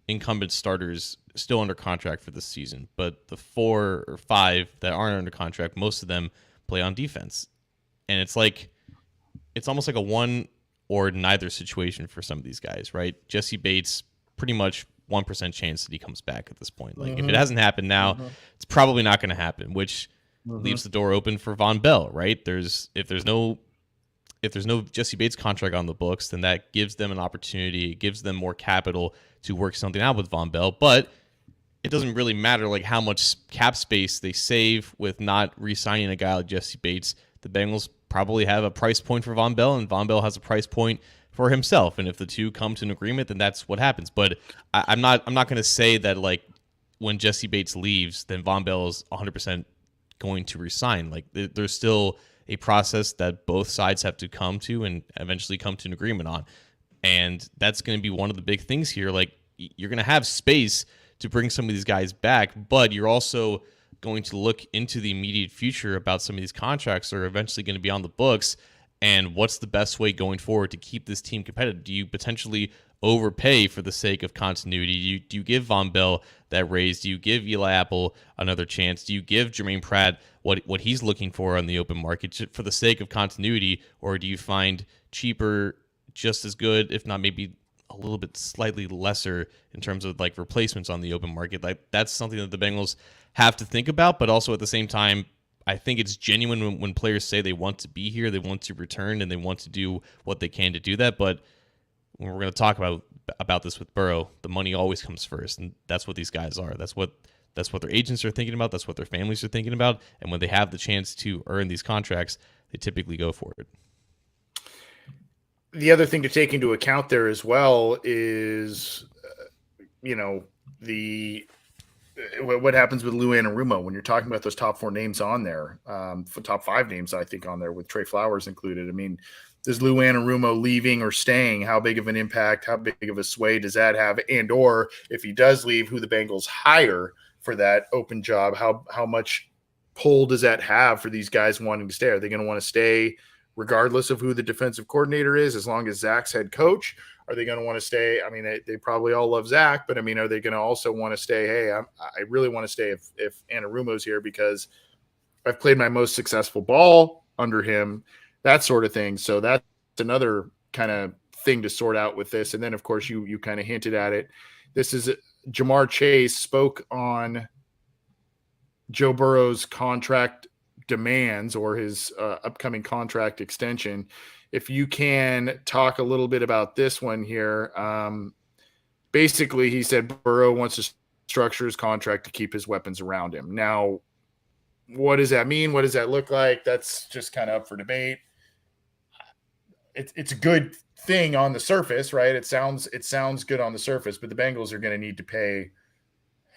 incumbent starters still under contract for this season, but the 4 or 5 that aren't under contract, most of them play on defense. And it's almost like a one or neither situation for some of these guys, right? Jesse Bates, pretty much 1% chance that he comes back at this point. Like, if it hasn't happened now, it's probably not going to happen, which leaves the door open for Von Bell, right? If there's no Jesse Bates contract on the books, then that gives them an opportunity. It gives them more capital to work something out with Von Bell. But it doesn't really matter like how much cap space they save with not re-signing a guy like Jesse Bates. The Bengals probably have a price point for Von Bell, and Von Bell has a price point for himself. And if the two come to an agreement, then that's what happens. But I'm not going to say that like when Jesse Bates leaves, then Von Bell is 100% going to resign. Like there's still a process that both sides have to come to and eventually come to an agreement on. And that's going to be one of the big things here. Like, you're going to have space to bring some of these guys back, but you're also going to look into the immediate future about some of these contracts that are eventually going to be on the books, and what's the best way going forward to keep this team competitive. Do you potentially overpay for the sake of continuity? Do you give Von Bell that raise? Do you give Eli Apple another chance? Do you give Jermaine Pratt what he's looking for on the open market for the sake of continuity? Or do you find cheaper, just as good, if not maybe a little bit slightly lesser in terms of like replacements on the open market? Like, that's something that the Bengals have to think about, but also at the same time, I think it's genuine when players say they want to be here, they want to return, and they want to do what they can to do that. But when we're going to talk about this with Burrow, the money always comes first, and that's what these guys are. That's what their agents are thinking about. That's what their families are thinking about. And when they have the chance to earn these contracts, they typically go for it. The other thing to take into account there as well is, what happens with Lou Anarumo when you're talking about those top 4 names on there, top 5 names, I think, on there with Trey Flowers included. I mean, does Lou Anarumo leaving or staying, how big of an impact, how big of a sway does that have? And or if he does leave, who the Bengals hire for that open job, how much pull does that have for these guys wanting to stay? Are they going to want to stay regardless of who the defensive coordinator is, as long as Zach's head coach? Are they going to want to stay? I mean, they probably all love Zach, but I mean, are they going to also want to stay? Hey, I really want to stay if Anarumo's here because I've played my most successful ball under him, that sort of thing. So that's another kind of thing to sort out with this. And then, of course, you kind of hinted at it. This is Jamar Chase spoke on Joe Burrow's contract demands or his upcoming contract extension. If you can talk a little bit about this one here. Basically, he said Burrow wants to structure his contract to keep his weapons around him. Now, what does that mean? What does that look like? That's just kind of up for debate. It's a good thing on the surface, right? It sounds good on the surface, but the Bengals are going to need to pay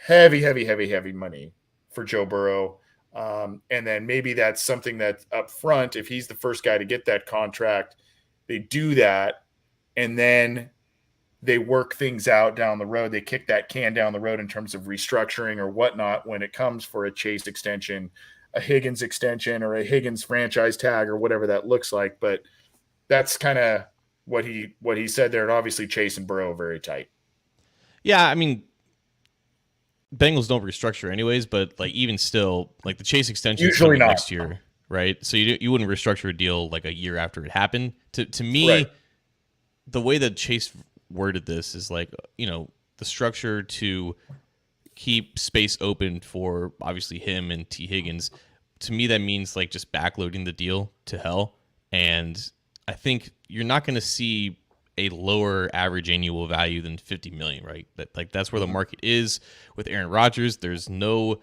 heavy money for Joe Burrow. And then maybe that's something that up front, if he's the first guy to get that contract, they do that. And then they work things out down the road. They kick that can down the road in terms of restructuring or whatnot when it comes for a Chase extension. Higgins extension or a Higgins franchise tag or whatever that looks like. But that's kind of what he said there. And obviously Chase and Burrow are very tight. Yeah, I mean, Bengals don't restructure anyways, but like even still, like the Chase extension is coming next year, right? So you wouldn't restructure a deal like a year after it happened. To me, right. The way that Chase worded this is like, the structure to keep space open for obviously him and T. Higgins. To me, that means like just backloading the deal to hell. And I think you're not going to see a lower average annual value than 50 million, right? That's where the market is with Aaron Rodgers. There's no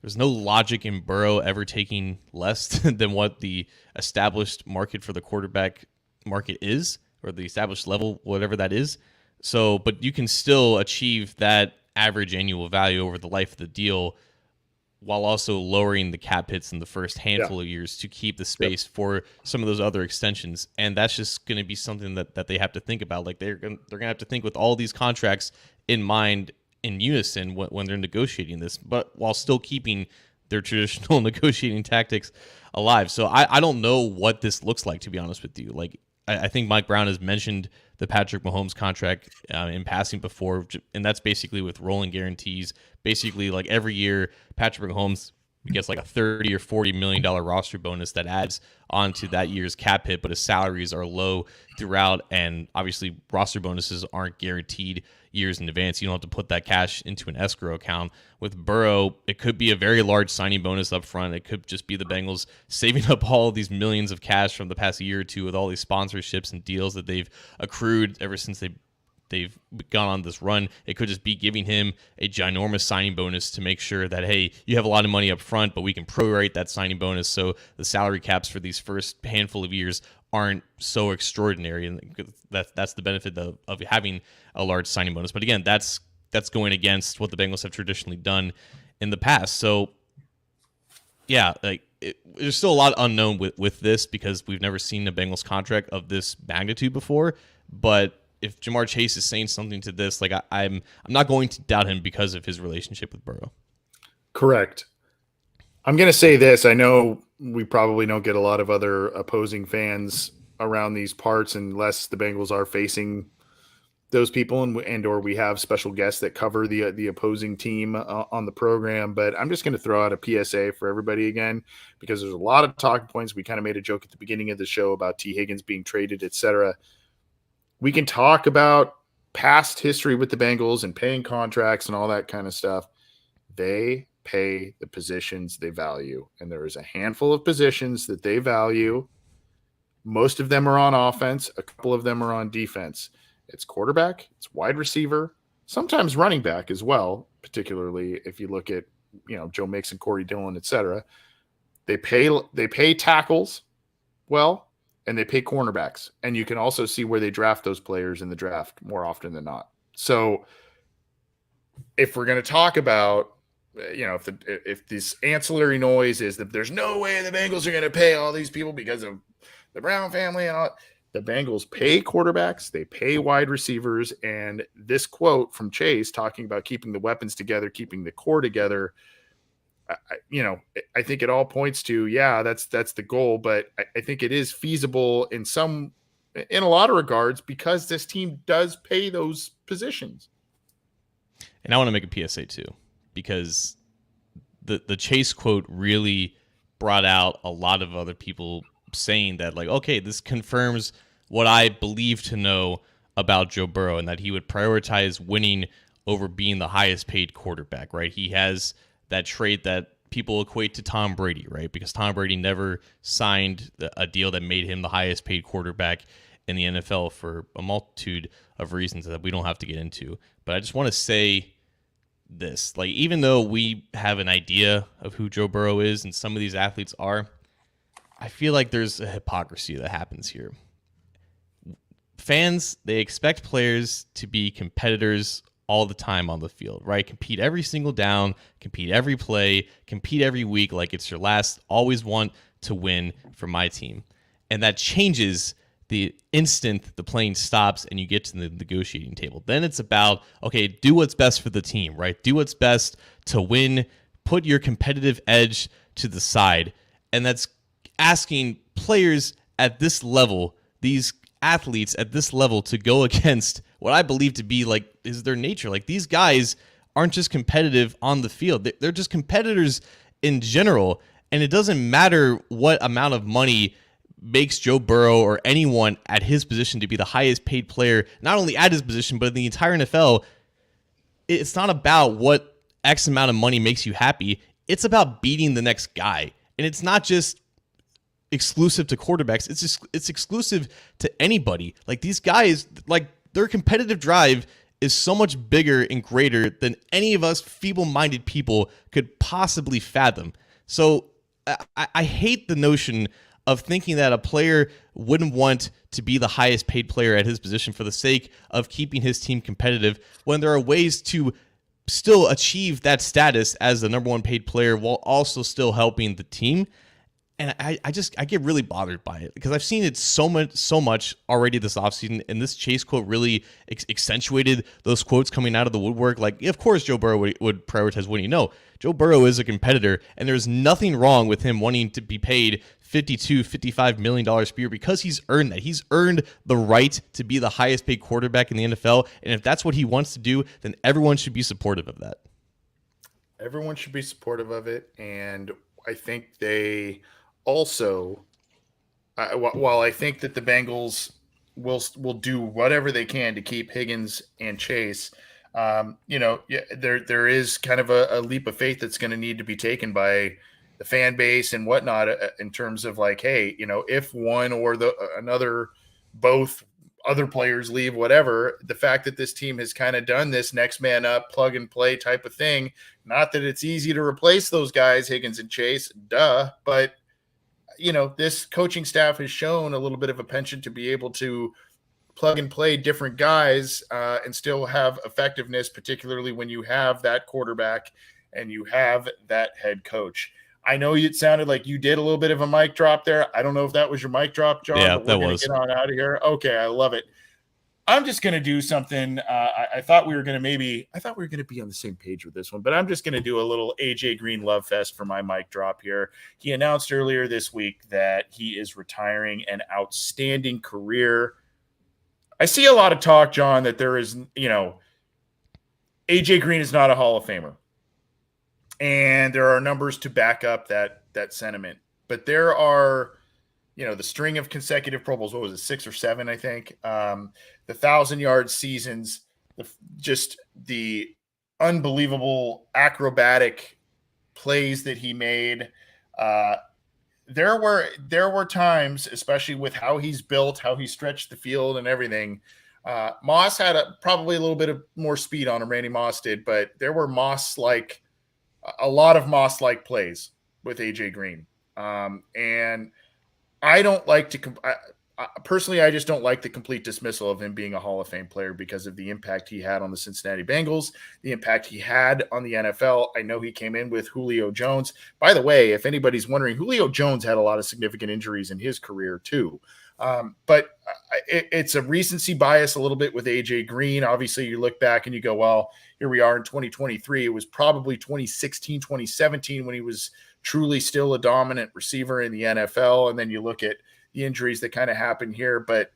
logic in Burrow ever taking less than what the established market for the quarterback market is, or the established level, whatever that is. So, but you can still achieve that average annual value over the life of the deal while also lowering the cap hits in the first handful of years to keep the space for some of those other extensions. And that's just going to be something that they have to think about. Like they're going to have to think with all these contracts in mind in unison when they're negotiating this, but while still keeping their traditional negotiating tactics alive. So I don't know what this looks like, to be honest with you. Like I think Mike Brown has mentioned the Patrick Mahomes contract in passing before, and that's basically with rolling guarantees. Basically, like every year, Patrick Mahomes gets like a $30 or $40 million roster bonus that adds onto that year's cap hit, but his salaries are low throughout, and obviously roster bonuses aren't guaranteed years in advance. You don't have to put that cash into an escrow account. With Burrow, it could be a very large signing bonus up front. It could just be the Bengals saving up all of these millions of cash from the past year or two with all these sponsorships and deals that they've accrued ever since they've gone on this run. It could just be giving him a ginormous signing bonus to make sure that, hey, you have a lot of money up front, but we can prorate that signing bonus so the salary caps for these first handful of years aren't so extraordinary. And that's the benefit of having a large signing bonus. But again, that's going against what the Bengals have traditionally done in the past. So yeah, like there's still a lot unknown with this because we've never seen a Bengals contract of this magnitude before. But if Jamar Chase is saying something to this, like I'm not going to doubt him because of his relationship with Burrow. Correct. I'm going to say this. I know we probably don't get a lot of other opposing fans around these parts unless the Bengals are facing those people and or we have special guests that cover the opposing team on the program. But I'm just going to throw out a PSA for everybody again, because there's a lot of talking points. We kind of made a joke at the beginning of the show about T. Higgins being traded, etc. We can talk about past history with the Bengals and paying contracts and all that kind of stuff. They pay the positions they value, and there is a handful of positions that they value. Most of them are on offense. A couple of them are on defense. It's quarterback, it's wide receiver, sometimes running back as well, particularly if you look at, Joe Mixon, Corey Dillon, etc. They pay tackles well, and they pay cornerbacks. And you can also see where they draft those players in the draft more often than not. So if we're going to talk about, if this ancillary noise is that there's no way the Bengals are going to pay all these people because of the Brown family and all, the Bengals pay quarterbacks, they pay wide receivers. And this quote from Chase talking about keeping the weapons together, keeping the core together, I think it all points to, that's the goal, but I think it is feasible in a lot of regards because this team does pay those positions. And I want to make a PSA too, because the Chase quote really brought out a lot of other people saying that, like, okay, this confirms what I believe to know about Joe Burrow, and that he would prioritize winning over being the highest paid quarterback, right? He has that trait that people equate to Tom Brady, right? Because Tom Brady never signed a deal that made him the highest paid quarterback in the NFL for a multitude of reasons that we don't have to get into. But I just want to say this, like, even though we have an idea of who Joe Burrow is and some of these athletes are, I feel like there's a hypocrisy that happens here. Fans, they expect players to be competitors all the time on the field, right? Compete every single down, compete every play, compete every week like it's your last, always want to win for my team. And that changes the instant the playing stops and you get to the negotiating table. Then it's about, okay, do what's best for the team, right? Do what's best to win, put your competitive edge to the side, and that's asking players at this level, these athletes at this level, to go against what I believe to be like is their nature. Like, these guys aren't just competitive on the field. They're just competitors in general. And it doesn't matter what amount of money makes Joe Burrow or anyone at his position to be the highest paid player, not only at his position, but in the entire NFL. It's not about what X amount of money makes you happy. It's about beating the next guy. And it's not just exclusive to quarterbacks. It's exclusive to anybody. Like, these guys, like, their competitive drive is so much bigger and greater than any of us feeble-minded people could possibly fathom. So I hate the notion of thinking that a player wouldn't want to be the highest paid player at his position for the sake of keeping his team competitive, when there are ways to still achieve that status as the number one paid player while also still helping the team. And I get really bothered by it, because I've seen it so much already this offseason, and this Chase quote really accentuated those quotes coming out of the woodwork. Like, of course Joe Burrow would prioritize winning. No, Joe Burrow is a competitor, and there's nothing wrong with him wanting to be paid $52-55 million per year, because he's earned that. He's earned the right to be the highest paid quarterback in the NFL, and if that's what he wants to do, then everyone should be supportive of that. Everyone should be supportive of it, and I think they also, while I think that the Bengals will do whatever they can to keep Higgins and Chase, there is kind of a leap of faith that's going to need to be taken by the fan base and whatnot, in terms of like, hey, if one or both other players leave, whatever, the fact that this team has kind of done this next man up, plug and play type of thing. Not that it's easy to replace those guys, Higgins and Chase, but this coaching staff has shown a little bit of a penchant to be able to plug and play different guys and still have effectiveness, particularly when you have that quarterback and you have that head coach. I know it sounded like you did a little bit of a mic drop there. I don't know if that was your mic drop, John. Yeah, but that we're was. Get on out of here. Okay, I love it. I'm just going to do something. I thought we were going to be on the same page with this one, but I'm just going to do a little AJ Green love fest for my mic drop here. He announced earlier this week that he is retiring an outstanding career. I see a lot of talk, John, that there is, AJ Green is not a Hall of Famer. And there are numbers to back up that sentiment. But there are, the string of consecutive Pro Bowls, what was it, 6 or 7, I think, the 1,000-yard seasons, just the unbelievable acrobatic plays that he made. There were times, especially with how he's built, how he stretched the field and everything. Moss had probably a little bit of more speed on him, Randy Moss did, but there were a lot of Moss-like plays with AJ Green. And I don't like to personally, I just don't like the complete dismissal of him being a Hall of Fame player because of the impact he had on the Cincinnati Bengals, the impact he had on the NFL. I know he came in with Julio Jones. By the way, if anybody's wondering, Julio Jones had a lot of significant injuries in his career too. But it's a recency bias a little bit with AJ Green. Obviously, you look back and you go, well, here we are in 2023. It was probably 2016, 2017 when he was truly still a dominant receiver in the NFL. And then you look at the injuries that kind of happened here. But,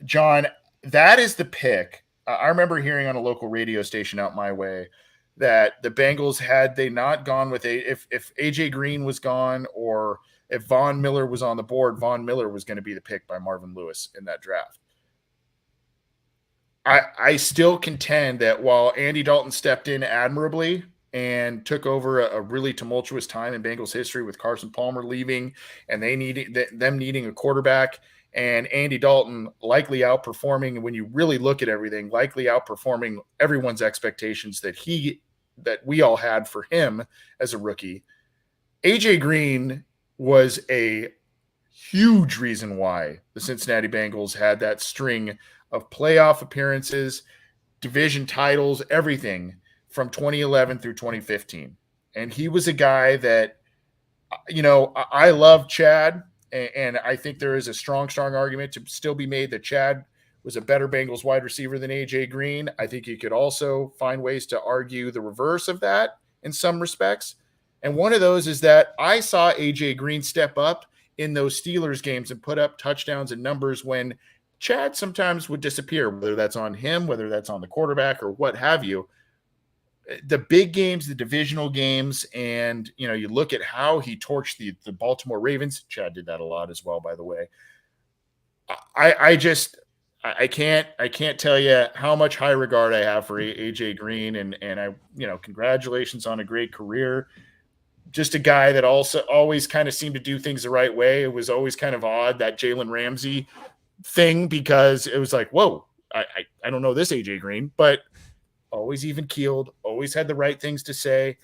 John, that is the pick. I remember hearing on a local radio station out my way that the Bengals, had they not gone with if AJ Green was gone, or if Von Miller was on the board, Von Miller was going to be the pick by Marvin Lewis in that draft. I still contend that while Andy Dalton stepped in admirably and took over a really tumultuous time in Bengals history with Carson Palmer leaving and them needing a quarterback, and Andy Dalton likely outperforming, when you really look at everything, likely outperforming everyone's expectations that we all had for him as a rookie. AJ Green was a huge reason why the Cincinnati Bengals had that string of playoff appearances, division titles, everything from 2011 through 2015. And he was a guy that, I love Chad, and I think there is a strong argument to still be made that Chad was a better Bengals wide receiver than AJ Green. I think you could also find ways to argue the reverse of that in some respects. And one of those is that I saw AJ Green step up in those Steelers games and put up touchdowns and numbers when Chad sometimes would disappear, whether that's on him, whether that's on the quarterback or what have you. The big games, the divisional games, and you look at how he torched the Baltimore Ravens. Chad did that a lot as well, by the way. I can't tell you how much high regard I have for AJ Green, and I congratulations on a great career. Just a guy that also always kind of seemed to do things the right way. It was always kind of odd, that Jalen Ramsey thing, because it was like, whoa, I don't know this AJ Green, but always even keeled, always had the right things to say.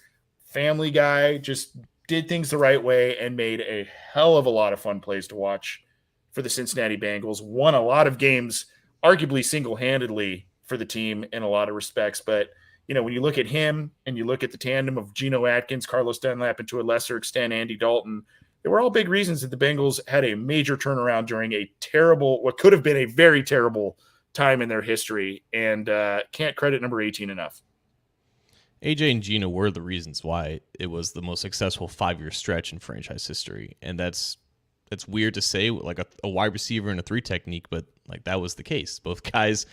Family guy, just did things the right way and made a hell of a lot of fun plays to watch for the Cincinnati Bengals. Won a lot of games, arguably single-handedly for the team in a lot of respects. But, when you look at him and you look at the tandem of Geno Atkins, Carlos Dunlap, and to a lesser extent, Andy Dalton, they were all big reasons that the Bengals had a major turnaround during what could have been a very terrible time in their history, and can't credit number 18 enough. AJ and Geno were the reasons why it was the most successful 5-year stretch in franchise history, and that's weird to say, like a wide receiver and a 3 technique, but like that was the case. Both guys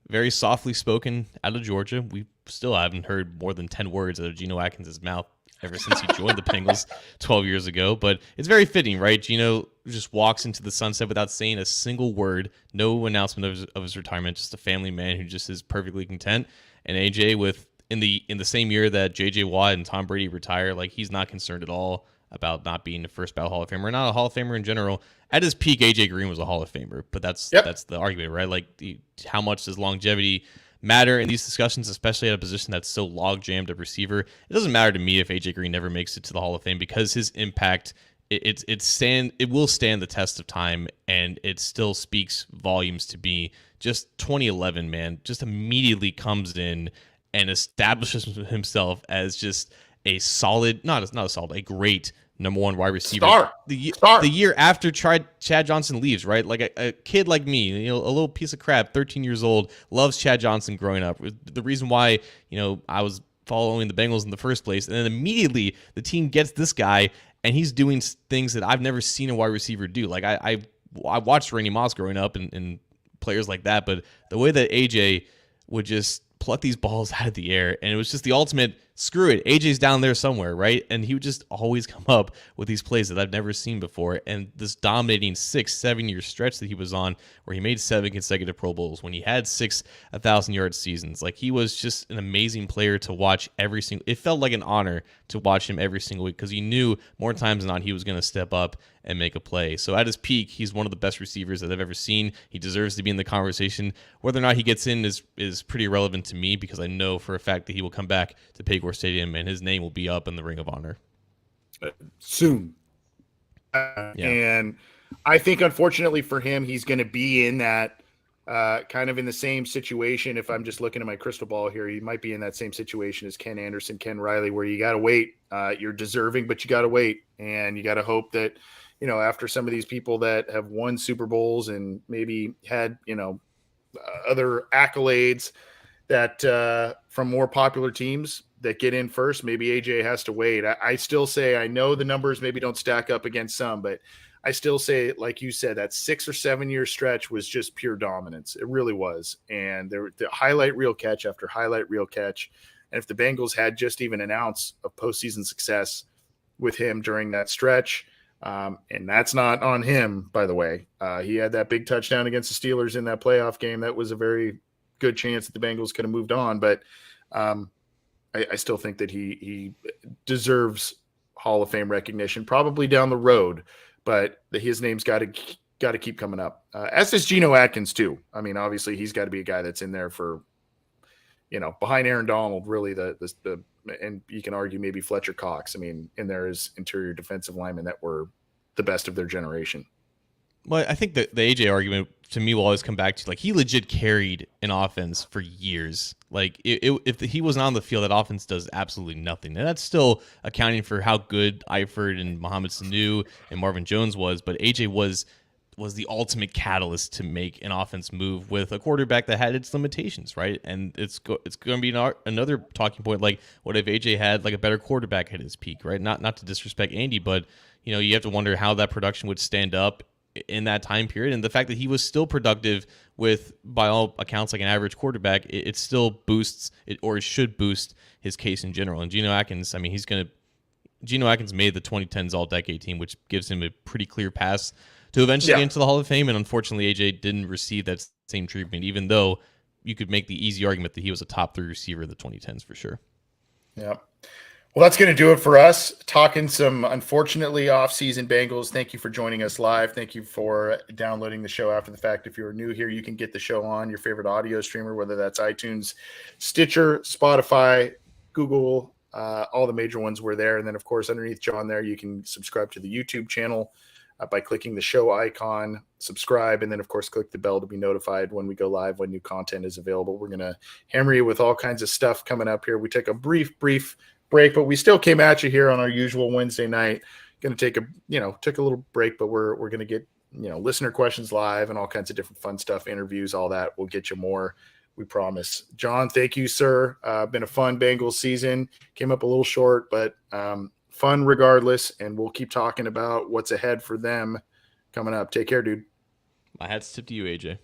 very softly spoken out of Georgia. We still haven't heard more than 10 words out of Geno Atkins' mouth ever since he joined the Bengals 12 years ago. But it's very fitting, right? Geno just walks into the sunset without saying a single word, no announcement of his retirement, just a family man who just is perfectly content. And AJ, in the same year that J.J. Watt and Tom Brady retire, like he's not concerned at all about not being the first ballot Hall of Famer, not a Hall of Famer in general. At his peak, AJ Green was a Hall of Famer, but that's the argument, right? Like how much does longevity matter in these discussions, especially at a position that's so log jammed of receiver? It doesn't matter to me if AJ Green never makes it to the Hall of Fame, because his impact it will stand the test of time, and it still speaks volumes to me. Just 2011, man, just immediately comes in and establishes himself as just a solid, a great number 1 wide receiver. Star. The year after Chad Johnson leaves, right? Like a kid like me, a little piece of crap, 13 years old, loves Chad Johnson growing up. The reason why, I was following the Bengals in the first place. And then immediately the team gets this guy, and he's doing things that I've never seen a wide receiver do. Like I watched Randy Moss growing up and players like that, but the way that AJ would just pluck these balls out of the air, and it was just the ultimate, screw it, AJ's down there somewhere, right? And he would just always come up with these plays that I've never seen before. And this dominating 6-7 year stretch that he was on, where he made 7 consecutive Pro Bowls, when he had 6 1,000-yard seasons, like he was just an amazing player to watch it felt like an honor to watch him every single week, because you knew more times than not he was going to step up and make a play. So at his peak, he's one of the best receivers that I've ever seen. He deserves to be in the conversation. Whether or not he gets in is pretty irrelevant to me, because I know for a fact that he will come back to Paycor Stadium and his name will be up in the Ring of Honor soon. And I think, unfortunately for him, he's going to be in that kind of in the same situation. If I'm just looking at my crystal ball here, he might be in that same situation as Ken Anderson, Ken Riley, where you got to wait. You're deserving, but you got to wait, and you got to hope that, after some of these people that have won Super Bowls and maybe had, other accolades that from more popular teams that get in first, maybe AJ has to wait. I still say, I know the numbers maybe don't stack up against some, but I still say, like you said, that 6 or 7 year stretch was just pure dominance. It really was. And the highlight reel catch after highlight reel catch. And if the Bengals had just even an ounce of postseason success with him during that stretch, and that's not on him, by the way. He had that big touchdown against the Steelers in that playoff game. That was a very good chance that the Bengals could have moved on. But I still think that he deserves Hall of Fame recognition, probably down the road, but his name's got to keep coming up. As does Geno Atkins too. I mean, obviously he's got to be a guy that's in there for, behind Aaron Donald, really the and you can argue maybe Fletcher Cox. I mean, in there is interior defensive linemen that were the best of their generation. Well, I think the AJ argument to me will always come back to, like, he legit carried an offense for years. Like, if he wasn't on the field, that offense does absolutely nothing. And that's still accounting for how good Eifert and Mohamed Sanu and Marvin Jones was. But AJ was was the ultimate catalyst to make an offense move with a quarterback that had its limitations, right? And it's going to be another talking point. Like, what if AJ had like a better quarterback at his peak, right? Not to disrespect Andy, but you have to wonder how that production would stand up in that time period. And the fact that he was still productive with, by all accounts, like an average quarterback, it still boosts it, or it should boost his case in general. And Geno Atkins, I mean, Geno Atkins made the 2010s All-Decade team, which gives him a pretty clear pass to eventually get into the Hall of Fame. And unfortunately, AJ didn't receive that same treatment, even though you could make the easy argument that he was a top 3 receiver in the 2010s for sure. Yeah. Well, that's going to do it for us. Talking some, unfortunately, off-season Bengals. Thank you for joining us live. Thank you for downloading the show after the fact. If you're new here, you can get the show on your favorite audio streamer, whether that's iTunes, Stitcher, Spotify, Google, all the major ones were there. And then, of course, underneath John there, you can subscribe to the YouTube channel by clicking the show icon, subscribe, and then, of course, click the bell to be notified when we go live, when new content is available. We're going to hammer you with all kinds of stuff coming up here. We take a brief break, but we still came at you here on our usual Wednesday night. Going to take took a little break, but we're going to get, listener questions live and all kinds of different fun stuff, interviews, all that. We'll get you more. We promise. John, thank you, sir. Been a fun Bengals season. Came up a little short, but fun regardless. And we'll keep talking about what's ahead for them coming up. Take care, dude. My hat's tipped to you, AJ.